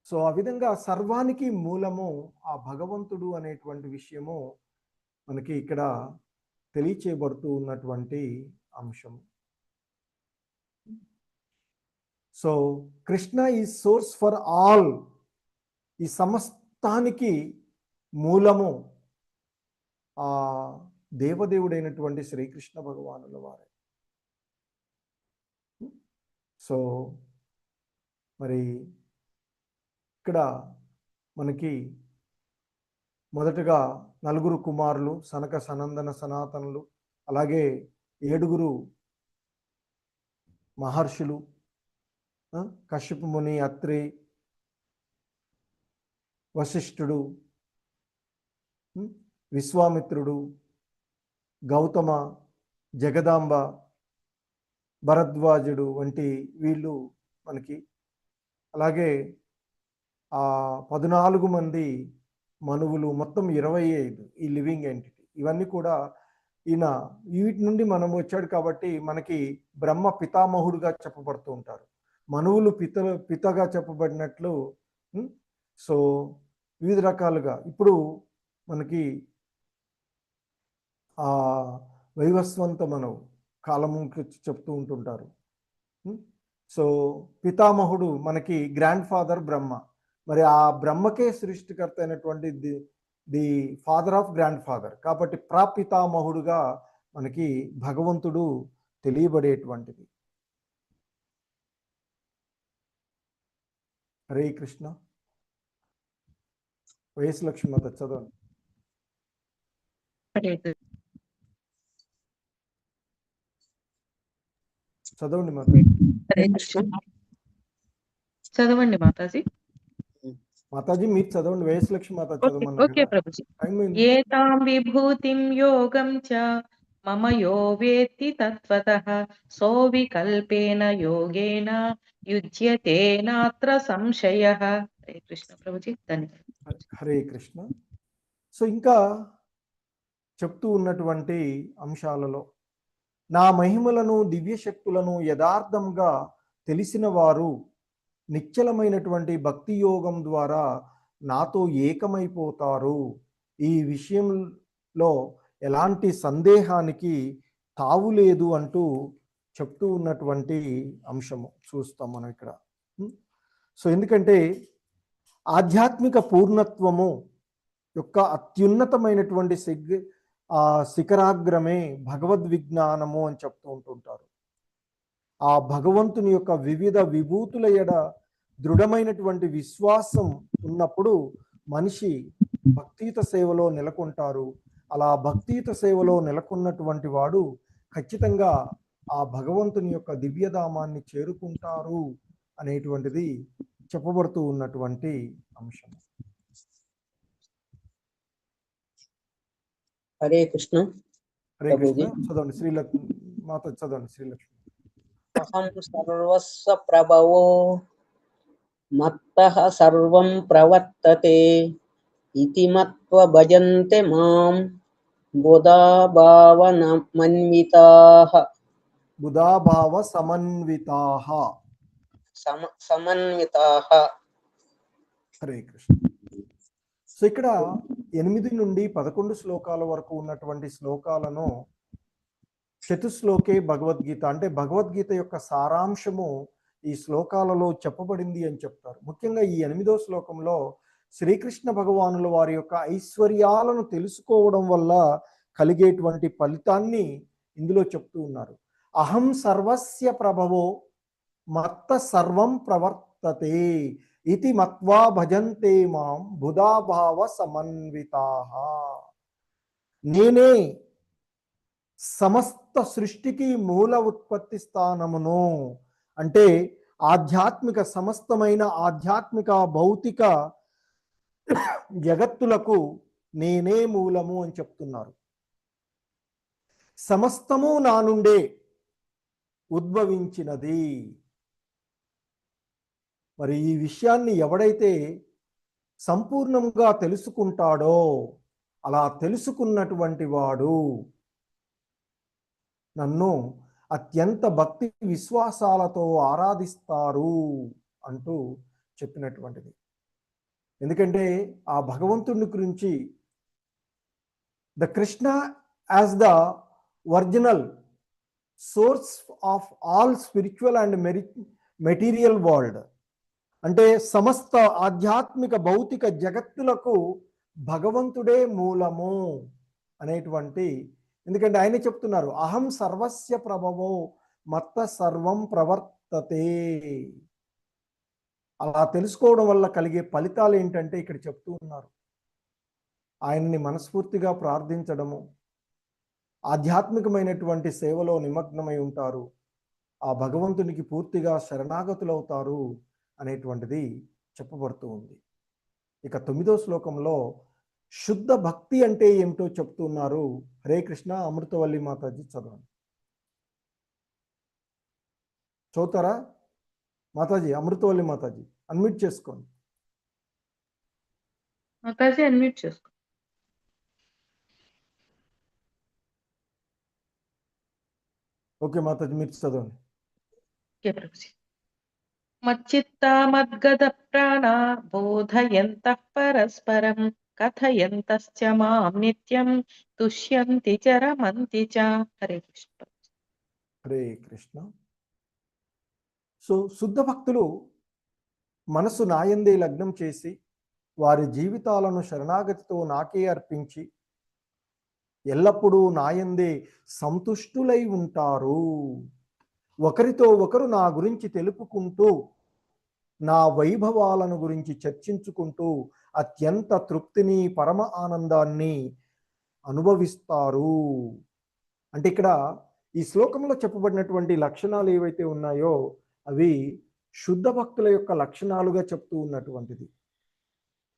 సో ఆ విధంగా సర్వానికి మూలము ఆ భగవంతుడు అనేటువంటి విషయము మనకి ఇక్కడ తెలియచేయబడుతూ ఉన్నటువంటి అంశం. So Krishna is source for all, ఈ సమస్తానికి మూలము ఆ దేవదేవుడైనటువంటి శ్రీకృష్ణ భగవానుల వారే. సో మరి ఇక్కడ మనకి మొదటగా 4 కుమారులు సనక, సనందన, సనాతనులు, అలాగే 7 మహర్షులు, కశ్యప ముని, అత్రి, వశిష్ఠుడు, విశ్వామిత్రుడు, గౌతమ, జగదాంబ, భరద్వాజుడు వంటి వీళ్ళు మనకి, అలాగే 14 మంది మనువులు, మొత్తం 25 ఈ లివింగ్ ఎంటిటీ. ఇవన్నీ కూడా వీటి నుండి మనం వచ్చాడు కాబట్టి మనకి బ్రహ్మ పితామహుడుగా చెప్పబడుతూ ఉంటారు, మనువులు పితగా చెప్పబడినట్లు. సో వివిధ రకాలుగా ఇప్పుడు మనకి వైవస్వంత మనవు కాలము చెప్తూ ఉంటుంటారు. సో పితామహుడు మనకి గ్రాండ్ ఫాదర్ బ్రహ్మ, మరి ఆ బ్రహ్మకే సృష్టికర్త అయినటువంటి the father of grand father, కాబట్టి ప్రాపితామహుడుగా మనకి భగవంతుడు తెలియబడేటువంటిది. హరే కృష్ణ. వైఎస్ లక్ష్మీ మాత చదవండి. చదవండి మాత. చదవండి మాతాజీ. మాతాజీ మీరు చదవండి, వైఎస్ లక్ష్మీ మాత చదవమన్నారు. ఓకే ప్రభుజీ. ఏతాం విభూతిం యోగం చ మమ యో వేత్తి తత్వతః సో వికల్పేన యోగేన యుజ్యతే నాత్ర సంశయః. హరే కృష్ణ ప్రభుజీ, ధన్యవాదాలు. హరే కృష్ణ. సో ఇంకా చెప్తూ ఉన్నటువంటి అంశాలలో నా మహిమలను, దివ్యశక్తులను యథార్థంగా తెలిసిన వారు నిశ్చలమైనటువంటి భక్తి యోగం ద్వారా నాతో ఏకమైపోతారు. ఈ విషయంలో ఎలాంటి సందేహానికి తావు లేదు అంటూ చెప్తూ ఉన్నటువంటి అంశము చూస్తాం మనం ఇక్కడ. సో ఎందుకంటే ఆధ్యాత్మిక పూర్ణత్వము యొక్క అత్యున్నతమైనటువంటి శిఖరాగ్రమే భగవద్విజ్ఞానము అని చెప్తూ ఉంటుంటారు. ఆ భగవంతుని యొక్క వివిధ విభూతుల ఎడ దృఢమైనటువంటి విశ్వాసం ఉన్నప్పుడు మనిషి భక్తియుత సేవలో నెలకొంటారు. అలా భక్తియుత సేవలో నెలకొన్నటువంటి వాడు ఖచ్చితంగా ఆ భగవంతుని యొక్క దివ్యధామాన్ని చేరుకుంటారు అనేటువంటిది చెప్పబడుతూ ఉన్నటువంటి అంశం. హరే కృష్ణ. హరే కృష్ణ. చదవండి శ్రీలక్ష్మి మాత, చదవండి శ్రీలక్ష్మి. అహం సర్వస్వ ప్రభవో మత్తః సర్వం ప్రవర్తతే ఇతి మత్వ భజంతే మాం బుధా భావనమన్వితాః. బుధాభావ సమన్వితాః. సమన్వితాః. హరే కృష్ణ. సో ఇక్కడ 8 నుండి 11 శ్లోకాల వరకు ఉన్నటువంటి శ్లోకాలను చతుశ్లోకే భగవద్గీత అంటే భగవద్గీత యొక్క సారాంశము ఈ శ్లోకాలలో చెప్పబడింది అని చెప్తారు. ముఖ్యంగా ఈ 8వ శ్లోకంలో శ్రీకృష్ణ భగవానుల వారి యొక్క ఐశ్వర్యాలను తెలుసుకోవడం వల్ల కలిగేటువంటి ఫలితాన్ని ఇందులో చెప్తూ ఉన్నారు. అహం సర్వస్య ప్రభవో మత్త సర్వం ప్రవర్తతే ఇతి మత్వా భజంతే మాం బుధాభావ సమన్వితాః. నేనే సమస్త సృష్టికి మూల ఉత్పత్తి స్థానమును అంటే ఆధ్యాత్మిక సమస్తమైన ఆధ్యాత్మిక భౌతిక జగత్తులకు నేనే మూలము అని చెప్తున్నారు. సమస్తము నా నుండే ఉద్భవించినది. మరి ఈ విషయాన్ని ఎవడైతే సంపూర్ణంగా తెలుసుకుంటాడో అలా తెలుసుకున్నటువంటి వాడు నన్ను అత్యంత భక్తి విశ్వాసాలతో ఆరాధిస్తారు అంటూ చెప్పినటువంటిది. ఎందుకంటే ఆ భగవంతుని గురించి the Krishna as the original source of all spiritual and material world అంటే సమస్త ఆధ్యాత్మిక భౌతిక జగత్తులకు భగవంతుడే మూలము అనేటువంటి, ఎందుకంటే ఆయన చెప్తున్నారు అహం సర్వస్య ప్రభవో మత్త సర్వం ప్రవర్తతే. అలా తెలుసుకోవడం వల్ల కలిగే ఫలితాలు ఏంటంటే ఇక్కడ చెప్తూ ఉన్నారు. ఆయన్ని మనస్ఫూర్తిగా ప్రార్థించడము, ఆధ్యాత్మికమైనటువంటి సేవలో నిమగ్నమై ఉంటారు, ఆ భగవంతునికి పూర్తిగా శరణాగతులవుతారు అనేటువంటిది చెప్పబడుతూ ఉంది. ఇక 9వ శ్లోకంలో శుద్ధ భక్తి అంటే ఏమిటో చెప్తున్నారు. హరే కృష్ణ. అమృతవల్లి మాతాజీ చదవండి. చదువుతారా మాతాజీ? అమృతవల్లి మాతాజీ అన్మ్యూట్ చేసుకోండి. మాతాజీ అన్మ్యూట్ చేసుకో. ఓకే మాతాజీ మీరు చదవండి. ఓకే ప్రభుజీ. మచ్చిత్తా మద్గద ప్రాణ బోధయంతః పరస్పరం కథయంతశ్చ మాం నిత్యం తుష్యంతి చ రమంతి చ. హరే కృష్ణ. హరే కృష్ణ. సో శుద్ధ భక్తులు మనసు నాయందే లగ్నం చేసి వారి జీవితాలను శరణాగతితో నాకే అర్పించి ఎల్లప్పుడూ నాయందే సంతుష్టులై ఉంటారు. ఒకరితో ఒకరు నా గురించి తెలుపుకుంటూ నా వైభవాలను గురించి చర్చించుకుంటూ అత్యంత తృప్తిని పరమ ఆనందాన్ని అనుభవిస్తారు. అంటే ఇక్కడ ఈ శ్లోకంలో చెప్పబడినటువంటి లక్షణాలు ఏవైతే ఉన్నాయో అవి శుద్ధ భక్తుల యొక్క లక్షణాలుగా చెప్తూ ఉన్నటువంటిది.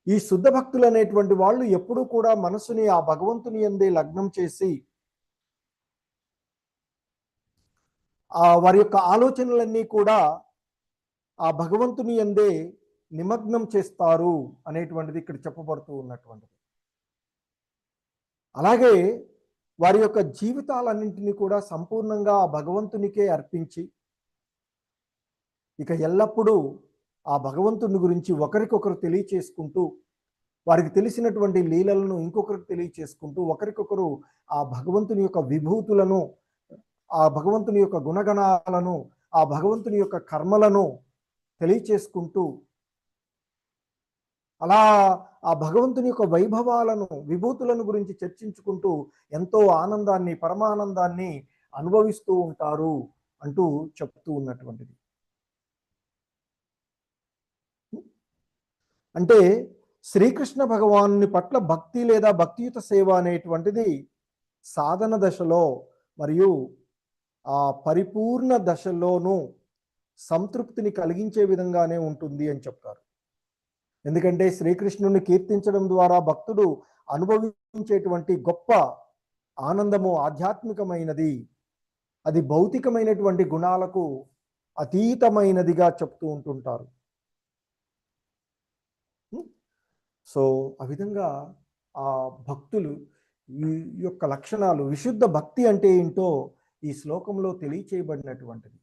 ఈ శుద్ధ భక్తులు అనేటువంటి వాళ్ళు ఎప్పుడూ కూడా మనసుని ఆ భగవంతుని యందే లగ్నం చేసి వారి యొక్క ఆలోచనలన్నీ కూడా ఆ భగవంతుని యందే నిమగ్నం చేస్తారు అనేటువంటిది ఇక్కడ చెప్పబడుతూ ఉన్నటువంటిది. అలాగే వారి యొక్క జీవితాలన్నింటినీ కూడా సంపూర్ణంగా ఆ భగవంతునికే అర్పించి ఇక ఎల్లప్పుడూ ఆ భగవంతుని గురించి ఒకరికొకరు తెలియచేసుకుంటూ వారికి తెలిసినటువంటి లీలలను ఇంకొకరికి తెలియచేసుకుంటూ ఒకరికొకరు ఆ భగవంతుని యొక్క విభూతులను, ఆ భగవంతుని యొక్క గుణగణాలను, ఆ భగవంతుని యొక్క కర్మలను తెలియచేసుకుంటూ అలా ఆ భగవంతుని యొక్క వైభవాలను, విభూతులను గురించి చర్చించుకుంటూ ఎంతో ఆనందాన్ని, పరమానందాన్ని అనుభవిస్తూ ఉంటారు అంటూ చెప్తూ ఉన్నటువంటిది. అంటే శ్రీకృష్ణ భగవానుని పట్ల భక్తి లేదా భక్తియుత సేవ అనేటువంటిది సాధన దశలో మరియు ఆ పరిపూర్ణ దశలోనూ సంతృప్తిని కలిగించే విధంగానే ఉంటుంది అని చెప్తారు. ఎందుకంటే శ్రీకృష్ణుని కీర్తించడం ద్వారా భక్తుడు అనుభవించేటువంటి గొప్ప ఆనందము ఆధ్యాత్మికమైనది, అది భౌతికమైనటువంటి గుణాలకు అతీతమైనదిగా చెప్తూ ఉంటుంటారు. సో ఆ విధంగా ఆ భక్తులు ఈ యొక్క లక్షణాలు, విశుద్ధ భక్తి అంటే ఏంటో ఈ శ్లోకంలో తెలియచేయబడినటువంటిది.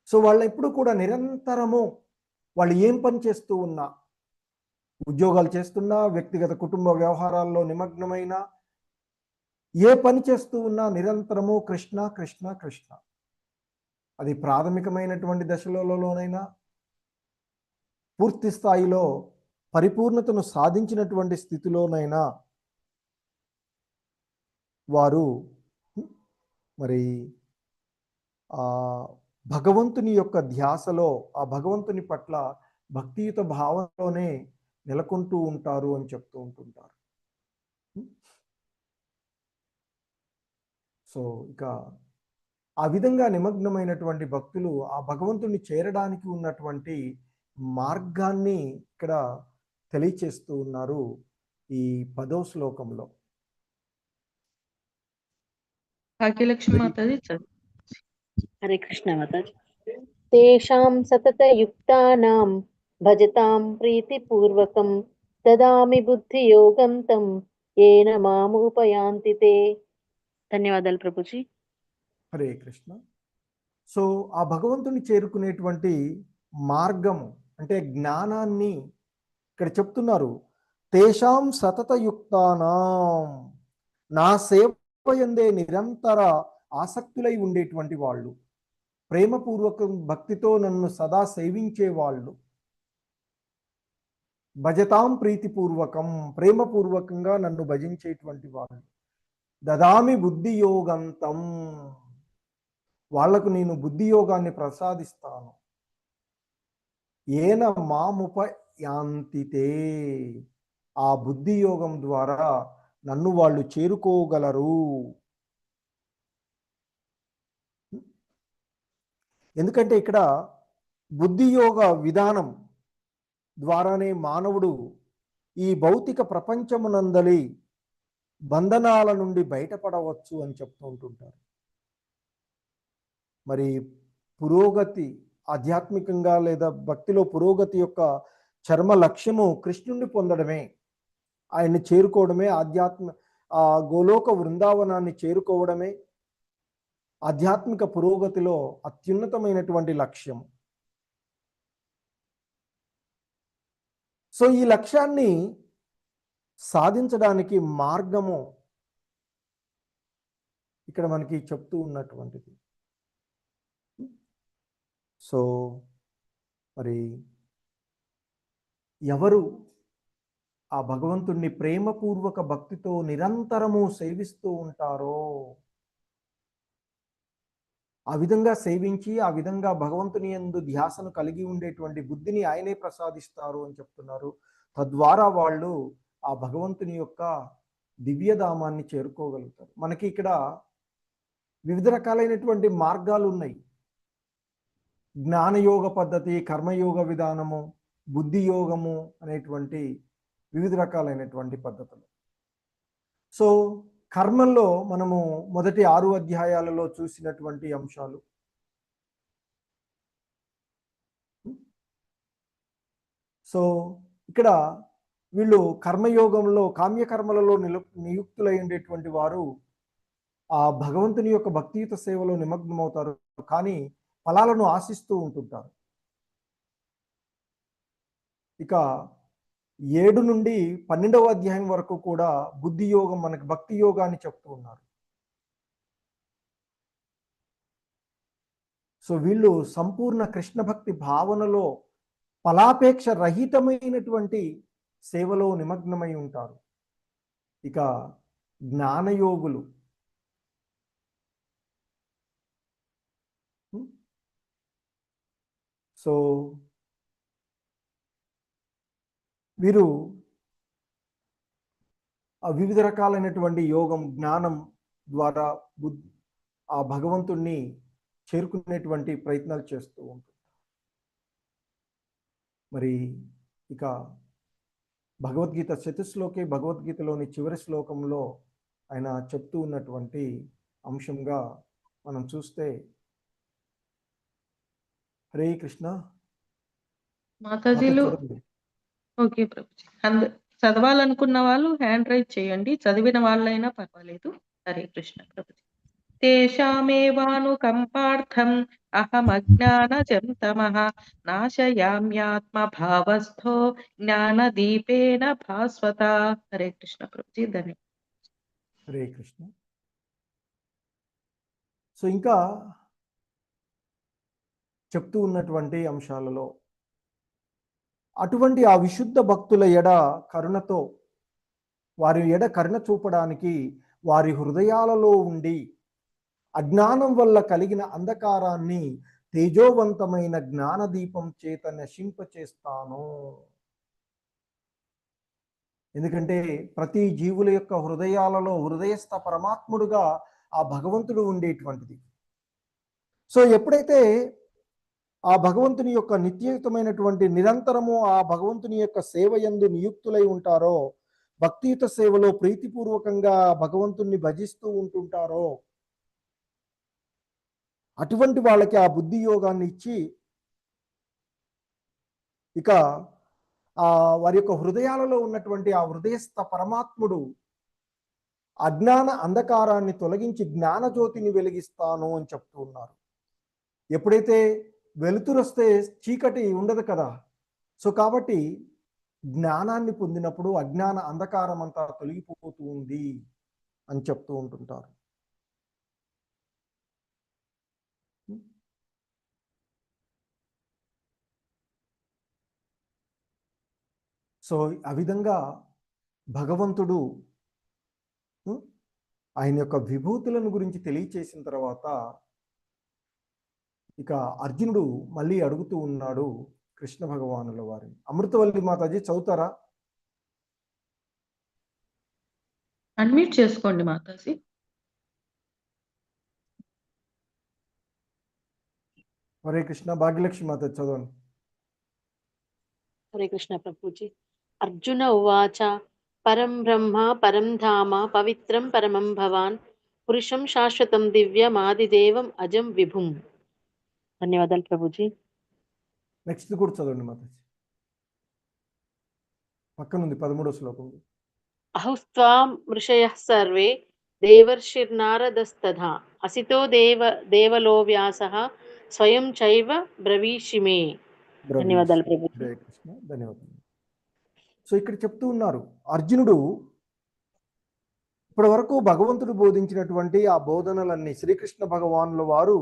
సో వాళ్ళు ఎప్పుడు కూడా నిరంతరము వాళ్ళు ఏం పని చేస్తూ ఉన్నా, ఉద్యోగాలు చేస్తున్నా, వ్యక్తిగత కుటుంబ వ్యవహారాల్లో నిమగ్నమైన, ఏ పని చేస్తూ ఉన్నా నిరంతరము కృష్ణ కృష్ణ కృష్ణ. అది ప్రాథమికమైనటువంటి దశలలోనైనా, పూర్తి స్థాయిలో పరిపూర్ణతను సాధించినటువంటి స్థితిలోనైనా వారు మరి ఆ భగవంతుని యొక్క ధ్యాసలో, ఆ భగవంతుని పట్ల భక్తియుత భావంలోనే నెలకొంటూ ఉంటారు అని చెప్తూ ఉంటుంటారు. సో ఇక ఆ విధంగా నిమగ్నమైనటువంటి భక్తులు ఆ భగవంతుని చేరడానికి ఉన్నటువంటి మార్గాన్ని ఇక్కడ తెలియచేస్తూ ఉన్నారు ఈ 10వ శ్లోకంలో. భాగ్యలక్ష్మి మాతాజీ చదువు. హరే కృష్ణ మాతాజీ. తేషాం సతతయుక్తానాం భజతాం ప్రీతిపూర్వకం దదామి బుద్ధియోగం తం ఏన మాముపయాంతి తే. ధన్యవాదాలు ప్రభుజీ. హరే కృష్ణ. సో ఆ భగవంతుని చేరుకునేటువంటి మార్గము అంటే జ్ఞానాన్ని ఇక్కడ చెప్తున్నారు. తేషాం సతతయుక్తానాం, నా సేవ యందే నిరంతర ఆసక్తులై ఉండేటువంటి వాళ్ళు, ప్రేమపూర్వకం భక్తితో నన్ను సదా సేవించే వాళ్ళు, భజతాం ప్రీతిపూర్వకం, ప్రేమపూర్వకంగా నన్ను భజించేటువంటి వాళ్ళు, దదామి బుద్ధి యోగంతం, వాళ్లకు నేను బుద్ధి యోగాన్ని ప్రసాదిస్తాను, ఏన మాముపయాంతితే, ఆ బుద్ధి యోగం ద్వారా నన్ను వాళ్ళు చేరుకోగలరు. ఎందుకంటే ఇక్కడ బుద్ధి యోగ విధానం ద్వారానే మానవుడు ఈ భౌతిక ప్రపంచమునందలి బంధనాల నుండి బయటపడవచ్చు అని చెప్తూ ఉంటుంటారు. మరి పురోగతి ఆధ్యాత్మికంగా లేదా భక్తిలో పురోగతి యొక్క చర్మ లక్ష్యము కృష్ణుణ్ణి పొందడమే, ఆయన్ని చేరుకోవడమే, ఆ గోలోక వృందావనాన్ని చేరుకోవడమే ఆధ్యాత్మిక పురోగతిలో అత్యున్నతమైనటువంటి లక్ష్యం. సో ఈ లక్ష్యాన్ని సాధించడానికి మార్గము ఇక్కడ మనకి చెప్తూ ఉన్నటువంటిది. సో మరి ఎవరు ఆ భగవంతుణ్ణి ప్రేమపూర్వక భక్తితో నిరంతరము సేవిస్తూ ఉంటారో, ఆ విధంగా సేవించి ఆ విధంగా భగవంతుని యందు ధ్యాసను కలిగి ఉండేటువంటి బుద్ధిని ఆయనే ప్రసాదిస్తారు అని చెప్తున్నారు. తద్వారా వాళ్ళు ఆ భగవంతుని యొక్క దివ్యధామాన్ని చేరుకోగలుగుతారు. మనకి ఇక్కడ వివిధ రకాలైనటువంటి మార్గాలు ఉన్నాయి. జ్ఞానయోగ పద్ధతి, కర్మయోగ విధానము, బుద్ధి యోగము అనేటువంటి వివిధ రకాలైనటువంటి పద్ధతులు. సో కర్మల్లో మనము మొదటి 6 అధ్యాయాలలో చూసినటువంటి అంశాలు. సో ఇక్కడ వీళ్ళు కర్మయోగంలో కామ్యకర్మలలో నియుక్తులై ఉండేటువంటి వారు ఆ భగవంతుని యొక్క భక్తియుత సేవలో నిమగ్నమవుతారు, కానీ ఫలాలను ఆశిస్తూ ఉంటుంటారు. ఇక 7 నుండి 12వ అధ్యాయం వరకు కూడా బుద్ధి యోగం, మనకి భక్తి యోగాన్ని చెప్తూ ఉన్నారు. సో వీళ్ళు సంపూర్ణ కృష్ణ భక్తి భావనలో ఫలాపేక్ష రహితమైనటువంటి సేవలో నిమగ్నమై ఉంటారు. ఇక జ్ఞానయోగులు సో వీరు ఆ వివిధ రకాలైనటువంటి యోగం జ్ఞానం ద్వారా ఆ భగవంతుణ్ణి చేరుకునేటువంటి ప్రయత్నాలు చేస్తూ ఉంటుంది. మరి ఇక భగవద్గీత చతుశ్లోకి భగవద్గీతలోని చివరి శ్లోకంలో ఆయన చెప్తూ ఉన్నటువంటి అంశంగా మనం చూస్తే, హరే కృష్ణ మాతాజీలు చదవండి. ఓకే ప్రభుజీ. చదవాలనుకున్న వాళ్ళు హ్యాండ్ రైజ్ చేయండి, చదివిన వాళ్ళైనా పర్వాలేదు. హరే కృష్ణ ప్రభుజీ. తేషామేవానుకంపార్థం అహమజ్ఞానజం తమః నాశయామ్యాత్మభావస్థో జ్ఞానదీపేన భాస్వత. హరే కృష్ణ ప్రభుజీ. ధన్యవాదాలు. హరే కృష్ణ. సో ఇంకా చెప్తూ ఉన్నటువంటి అంశాలలో అటువంటి ఆ విశుద్ధ భక్తుల ఎడ కరుణతో వారి ఎడ కరుణ చూపడానికి వారి హృదయాలలో ఉండి అజ్ఞానం వల్ల కలిగిన అంధకారాన్ని తేజోవంతమైన జ్ఞానదీపం చేత నశింపచేస్తాను. ఎందుకంటే ప్రతి జీవుల యొక్క హృదయాలలో హృదయస్థ పరమాత్ముడుగా ఆ భగవంతుడు ఉండేటువంటిది. సో ఎప్పుడైతే ఆ భగవంతుని యొక్క నిత్యయుతమైనటువంటి నిరంతరము ఆ భగవంతుని యొక్క సేవ యందు నియుక్తులై ఉంటారో, భక్తియుత సేవలో ప్రీతిపూర్వకంగా భగవంతుణ్ణి భజిస్తూ ఉంటుంటారో, అటువంటి వాళ్ళకి ఆ బుద్ధి యోగాన్ని ఇచ్చి ఇక వారి యొక్క హృదయాలలో ఉన్నటువంటి ఆ హృదయస్థ పరమాత్ముడు అజ్ఞాన అంధకారాన్ని తొలగించి జ్ఞానజ్యోతిని వెలిగిస్తాను అని చెప్తూ ఉన్నారు. ఎప్పుడైతే వెలుతురు వస్తే చీకటి ఉండదు కదా. సో కాబట్టి జ్ఞానాన్ని పొందినప్పుడు అజ్ఞాన అంధకారం అంతా తొలగిపోతూ ఉంది అని చెప్తూ ఉంటుంటారు. సో ఆ విధంగా భగవంతుడు ఆయన యొక్క విభూతులను గురించి తెలియచేసిన తర్వాత ఇక అర్జునుడు మళ్ళీ అడుగుతూ ఉన్నాడు కృష్ణ భగవానుల వారిని. అమృతవల్లి మాతాజీ చదువుతారా? అన్మ్యూట్ చేసుకోండి మాతాజీ. హరే కృష్ణ. భాగ్యలక్ష్మి మాతాజీ చదవండి. హరే కృష్ణ ప్రభుజీ. అర్జున ఉవాచ పరం బ్రహ్మ పరం ధామ పవిత్రం పరమం భవాన్ పురుషం శాశ్వతం దివ్యమాదిదేవం అజం విభుం. ధన్యవాదాలు ప్రభుజీ. నెక్స్ట్ కూడా చదవండి మాతాజీ. పక్కనుంది 13వ శ్లోకం. అహౌస్త్వాం ఋషయః సర్వే దేవర్షిర్నారదస్తథా అసితో దేవలో వ్యాసః స్వయం చైవ బ్రవీషిమే. ధన్యవాదాలు ప్రభుజీ. హరే కృష్ణ. ధన్యవాదాలు. సో ఇక్కడ చెప్తూ ఉన్నారు అర్జునుడు ఇప్పటి వరకు భగవంతుడు బోధించినటువంటి ఆ బోధనలన్నీ శ్రీకృష్ణ భగవానుల వారు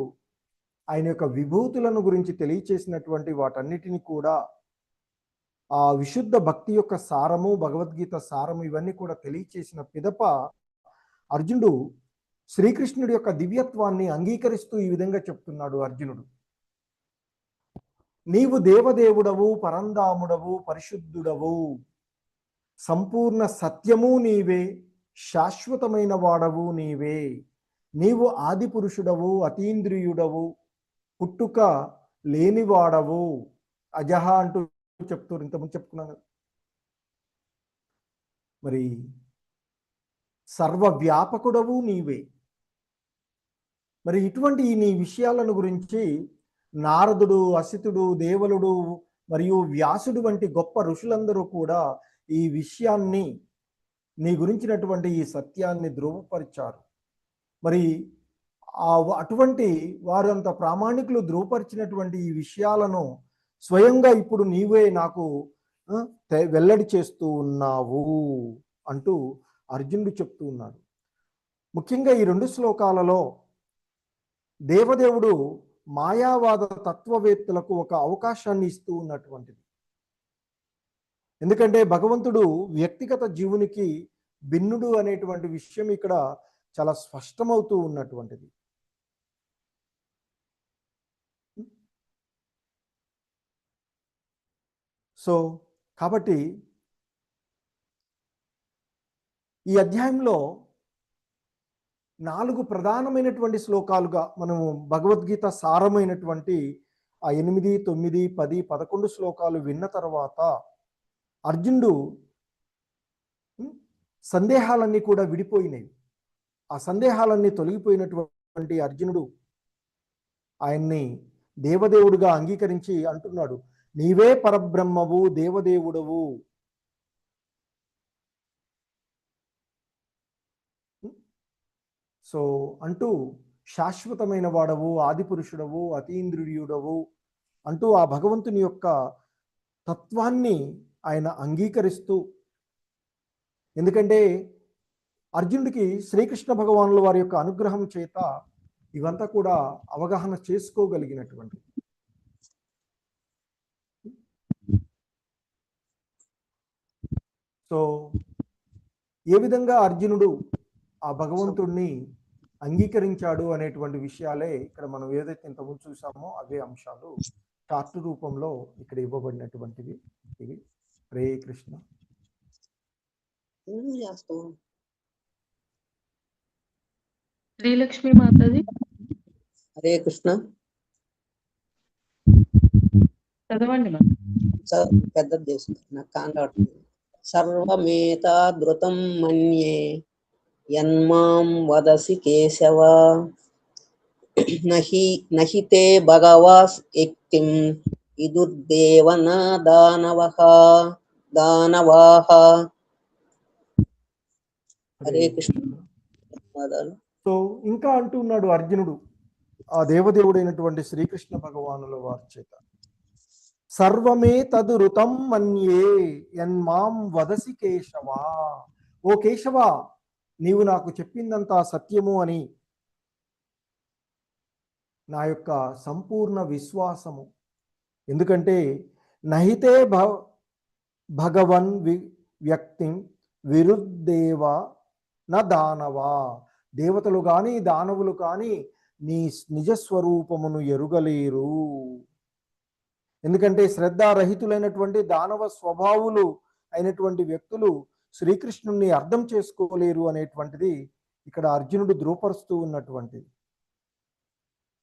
ఆయన యొక్క విభూతులను గురించి తెలియచేసినటువంటి వాటన్నిటిని కూడా ఆ విశుద్ధ భక్తి యొక్క సారము, భగవద్గీత సారము ఇవన్నీ కూడా తెలియచేసిన పిదప అర్జునుడు శ్రీకృష్ణుడి యొక్క దివ్యత్వాన్ని అంగీకరిస్తూ ఈ విధంగా చెప్తున్నాడు అర్జునుడు. నీవు దేవదేవుడవు, పరంధాముడవు, పరిశుద్ధుడవు, సంపూర్ణ సత్యము నీవే, శాశ్వతమైన వాడవు నీవే. నీవు ఆది పురుషుడవు, అతీంద్రియుడవు, పుట్టుక లేనివాడవు, అజహ అంటూ చెప్తూ ఇంతకుముందు చెప్పుకున్నాను. మరి సర్వవ్యాపకుడవు నీవే. మరి ఇటువంటి నీ విషయాలను గురించి నారదుడు, అసితుడు, దేవలుడు మరియు వ్యాసుడు వంటి గొప్ప ఋషులందరూ కూడా ఈ విషయాన్ని నీ గురించినటువంటి ఈ సత్యాన్ని ధృవపరిచారు. మరి అటువంటి వారు అంత ప్రామాణికులు ధృవపరిచినటువంటి ఈ విషయాలను స్వయంగా ఇప్పుడు నీవే నాకు వెల్లడి చేస్తూ ఉన్నావు అంటూ అర్జునుడు చెప్తూ ఉన్నాడు. ముఖ్యంగా ఈ 2 శ్లోకాలలో దేవదేవుడు మాయావాద తత్వవేత్తలకు ఒక అవకాశాన్ని ఇస్తూ ఉన్నటువంటిది. ఎందుకంటే భగవంతుడు వ్యక్తిగత జీవునికి భిన్నుడు అనేటువంటి విషయం ఇక్కడ చాలా స్పష్టమవుతూ ఉన్నటువంటిది. సో కాబట్టి ఈ అధ్యాయంలో 4 ప్రధానమైనటువంటి శ్లోకాలుగా మనము భగవద్గీత సారమైనటువంటి ఆ 8, 9, 10, 11 శ్లోకాలు విన్న తర్వాత అర్జునుడు సందేహాలన్నీ కూడా విడిపోయినాయి. ఆ సందేహాలన్నీ తొలగిపోయినటువంటి అర్జునుడు ఆయన్ని దేవదేవుడుగా అంగీకరించి అంటున్నాడు, నీవే పరబ్రహ్మవు, దేవదేవుడవు. సో అంటూ శాశ్వతమైన వాడవు, ఆదిపురుషుడవు, అతీంద్రియుడవు అంటూ ఆ భగవంతుని యొక్క తత్వాన్ని ఆయన అంగీకరిస్తూ, ఎందుకంటే అర్జునుడికి శ్రీకృష్ణ భగవానుల వారి యొక్క అనుగ్రహం చేత ఇవంతా కూడా అవగాహన చేసుకోగలిగినటువంటి. సో ఏ విధంగా అర్జునుడు ఆ భగవంతుడిని అంగీకరించాడు అనేటువంటి విషయాలే ఇక్కడ మనం ఏదైతే ఇంతకుముందు చూసామో అవే అంశాలు చార్ట్ రూపంలో ఇక్కడ ఇవ్వబడినటువంటివి. ఇవి హరే కృష్ణ. శ్రీలక్ష్మి మాతాజీ హరే కృష్ణ. చదవండి మా. పెద్దది చేసుకుంటాను, నాకు కాండవట్లేదు. సర్వమేతాదృతం మన్యే యన్మాం వదసి కేశవ నహి తే భగవాస్ యుక్తిం విదుర్దేవన దానవాః. హరే కృష్ణ. సో ఇంకా అంటున్నాడు అర్జునుడు ఆ దేవదేవుడైనటువంటి శ్రీకృష్ణ భగవానుల వారి చేత, సర్వమే తదురుతం మన్యే యన్మాం వదసి కేశవా. ఓ కేశవ, నీవు నాకు చెప్పిందంతా సత్యము అని నా యొక్క సంపూర్ణ విశ్వాసము. ఎందుకంటే నహితే భగవన్ వ్యక్తిం విరుద్దేవ నా దానవా. దేవతలు కానీ దానవులు కానీ నీ నిజస్వరూపమును ఎరుగలేరు. ఎందుకంటే శ్రద్ధారహితులైనటువంటి దానవ స్వభావులు అయినటువంటి వ్యక్తులు శ్రీకృష్ణుని అర్థం చేసుకోలేరు అనేటువంటిది ఇక్కడ అర్జునుడు ధృవపరుస్తూ ఉన్నటువంటిది.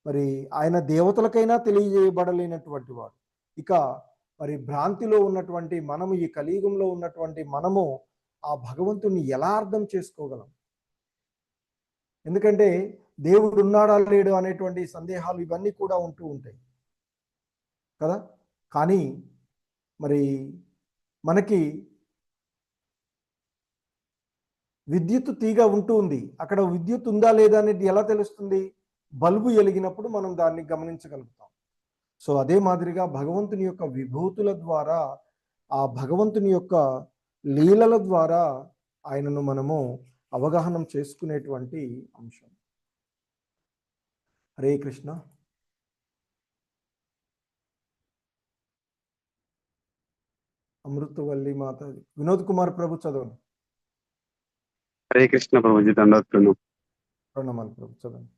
మరి ఆయన దేవతలకైనా తెలియజేయబడలేనటువంటి వాడు. ఇక మరి భ్రాంతిలో ఉన్నటువంటి మనము, ఈ కలియుగంలో ఉన్నటువంటి మనము ఆ భగవంతుని ఎలా అర్థం చేసుకోగలం? ఎందుకంటే దేవుడు ఉన్నాడా లేడు అనేటువంటి సందేహాలు ఇవన్నీ కూడా ఉంటూ ఉంటాయి కదా. కానీ మరి మనకి విద్యుత్ తీగ ఉంటుంది, అక్కడ విద్యుత్ ఉందా లేదా అనేది ఎలా తెలుస్తుంది? బల్బు వెలిగినప్పుడు మనం దాన్ని గమనించగలుగుతాం. సో అదే మాదిరిగా భగవంతుని యొక్క విభూతుల ద్వారా, ఆ భగవంతుని యొక్క లీలల ద్వారా ఆయనను మనము అవగాహన చేసుకునేటువంటి అంశం. హరే కృష్ణ. అమృతవల్లి మాత వినోద్ కుమార్ ప్రభు చదవండి. హరే కృష్ణ ప్రభుజీ, దండోత్సవం. ప్రణామాలు ప్రభు, చదవండి.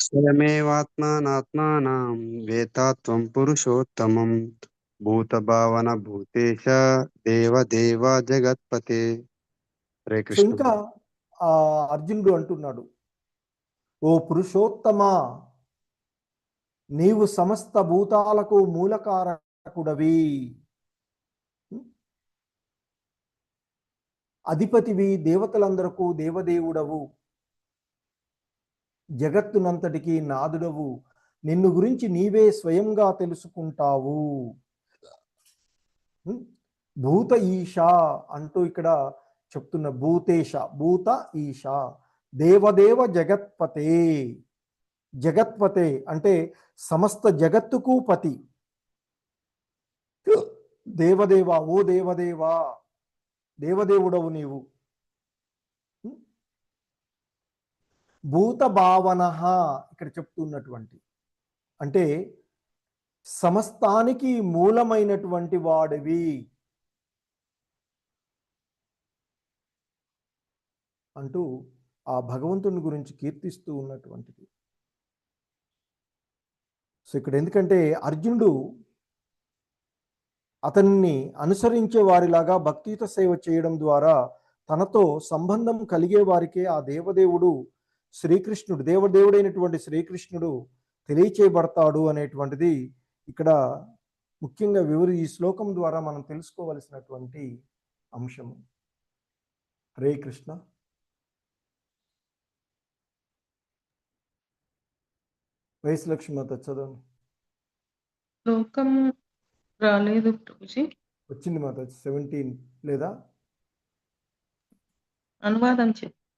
స్వయమేవాత్మానాత్మానం వేతాత్వం పురుషోత్తమం భూత భావన భూతేశ దేవ జగత్పతే. హరే సో కృష్ణ. ఇంకా అర్జునుడు అంటున్నాడు, ఓ పురుషోత్తమా, నీవు సమస్త భూతాలకు మూలకారకుడవి, అధిపతివి, దేవతలందరకు దేవదేవుడవు, జగత్తునంతటికి నాదుడవు, నిన్ను గురించి నీవే స్వయంగా తెలుసుకుంటావు. భూత ఈశా అంటూ ఇక్కడ చెప్తున్న, భూతేశ, భూత ఈశ, దేవదేవ జగత్పతే. జగత్పతే అంటే సమస్త జగత్తుకు పతి. దేవదేవ, ఓ దేవదేవా, దేవదేవుడవు నీవు. భూత భావన ఇక్కడ చెప్తున్నటువంటి అంటే సమస్తానికి మూలమైనటువంటి వాడివి అంటూ ఆ భగవంతుని గురించి కీర్తిస్తూ ఉన్నటువంటిది. సో ఇక్కడ ఎందుకంటే అర్జునుడు అతన్ని అనుసరించే వారిలాగా భక్తియుత సేవ చేయడం ద్వారా తనతో సంబంధం కలిగే వారికే ఆ దేవదేవుడు శ్రీకృష్ణుడు, దేవదేవుడైనటువంటి శ్రీకృష్ణుడు తెలియచేయబడతాడు అనేటువంటిది ఇక్కడ ముఖ్యంగా ఈ శ్లోకం ద్వారా మనం తెలుసుకోవలసినటువంటి అంశము. హరే కృష్ణ. వయసులక్ష్మి మాత చదవండి. శ్లోకం రాలేదు ప్రభుజీ. వచ్చింది మాత 17 లేదా? అనువాదం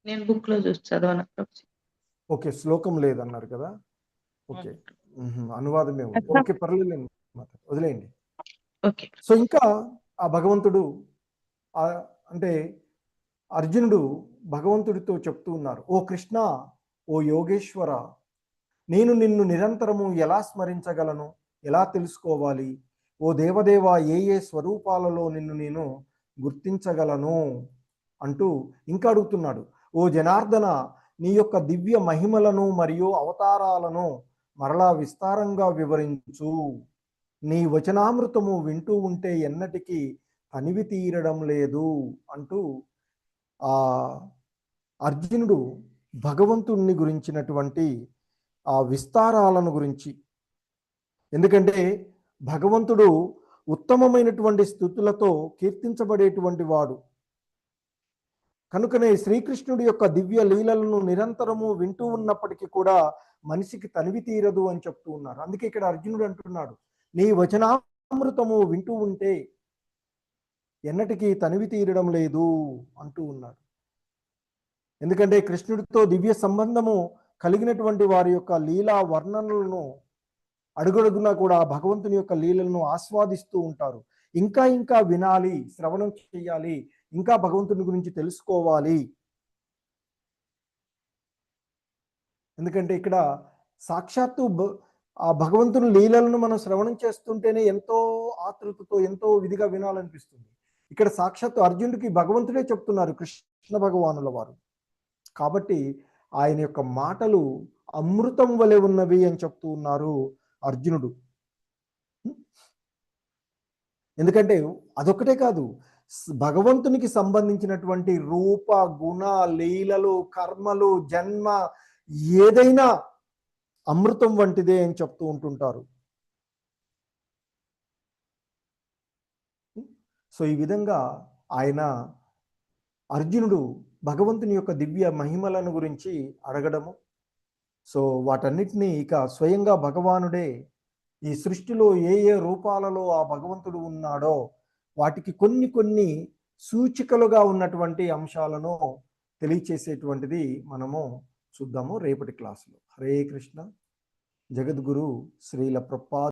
నేను బుక్ లో చూసి చదవను ప్రభుజీ. ఓకే, శ్లోకం లేదన్నారు కదా. ఓకే, అనువాదమే ఉంది. ఓకే, పర్లేదు మాత, వదిలేయండి. ఓకే. సో ఇంకా ఆ భగవంతుడు అంటే అర్జునుడు భగవంతుడితో చెప్తూ ఉన్నారు, ఓ కృష్ణ, ఓ యోగేశ్వర, నేను నిన్ను నిరంతరము ఎలా స్మరించగలను, ఎలా తెలుసుకోవాలి? ఓ దేవదేవ, ఏ ఏ స్వరూపాలలో నిన్ను నేను గుర్తించగలను అంటూ ఇంకా అడుగుతున్నాడు. ఓ జనార్దన, నీ యొక్క దివ్య మహిమలను మరియు అవతారాలను మరలా విస్తారంగా వివరించు. నీ వచనామృతము వింటూ ఉంటే ఎన్నటికీ తనివి తీరడం లేదు అంటూ ఆ అర్జునుడు భగవంతుణ్ణి గురించినటువంటి ఆ విస్తారాలను గురించి, ఎందుకంటే భగవంతుడు ఉత్తమమైనటువంటి స్థుతులతో కీర్తించబడేటువంటి వాడు కనుకనే శ్రీకృష్ణుడి యొక్క దివ్య లీలలను నిరంతరము వింటూ ఉన్నప్పటికీ కూడా మనిషికి తనివి తీరదు అని చెప్తూ ఉన్నారు. అందుకే ఇక్కడ అర్జునుడు అంటున్నాడు, నీ వచనామృతము వింటూ ఉంటే ఎన్నటికీ తనివి తీరడం లేదు అంటూ ఉన్నాడు. ఎందుకంటే కృష్ణుడితో దివ్య సంబంధము కలిగినటువంటి వారి యొక్క లీలా వర్ణనలను అడుగడుగునా కూడా భగవంతుని యొక్క లీలలను ఆస్వాదిస్తూ ఉంటారు. ఇంకా ఇంకా వినాలి, శ్రవణం చేయాలి, ఇంకా భగవంతుని గురించి తెలుసుకోవాలి. ఎందుకంటే ఇక్కడ సాక్షాత్తు ఆ భగవంతుని లీలలను మనం శ్రవణం చేస్తుంటేనే ఎంతో ఆతృతతో ఎంతో విధిగా వినాలనిపిస్తుంది. ఇక్కడ సాక్షాత్తు అర్జునుడికి భగవంతుడే చెప్తున్నారు, కృష్ణ భగవానుల వారు. కాబట్టి ఆయన యొక్క మాటలు అమృతం వలె ఉన్నవి అని చెప్తూ ఉన్నారు అర్జునుడు. ఎందుకంటే అదొక్కటే కాదు, భగవంతునికి సంబంధించినటువంటి రూప, గుణ, లీలలు, కర్మలు, జన్మ ఏదైనా అమృతం వంటిదే అని చెప్తూ ఉంటుంటారు. సో ఈ విధంగా ఆయన అర్జునుడు భగవంతుని యొక్క దివ్య మహిమలను గురించి అడగడము, సో వాటన్నిటినీ ఇక స్వయంగా భగవానుడే ఈ సృష్టిలో ఏ ఏ రూపాలలో ఆ భగవంతుడు ఉన్నాడో వాటికి కొన్ని కొన్ని సూచికలుగా ఉన్నటువంటి అంశాలను తెలియచేసేటువంటిది మనము చూద్దాము రేపటి క్లాసులో. హరే కృష్ణ. జగద్గురు శ్రీల ప్రభుపాద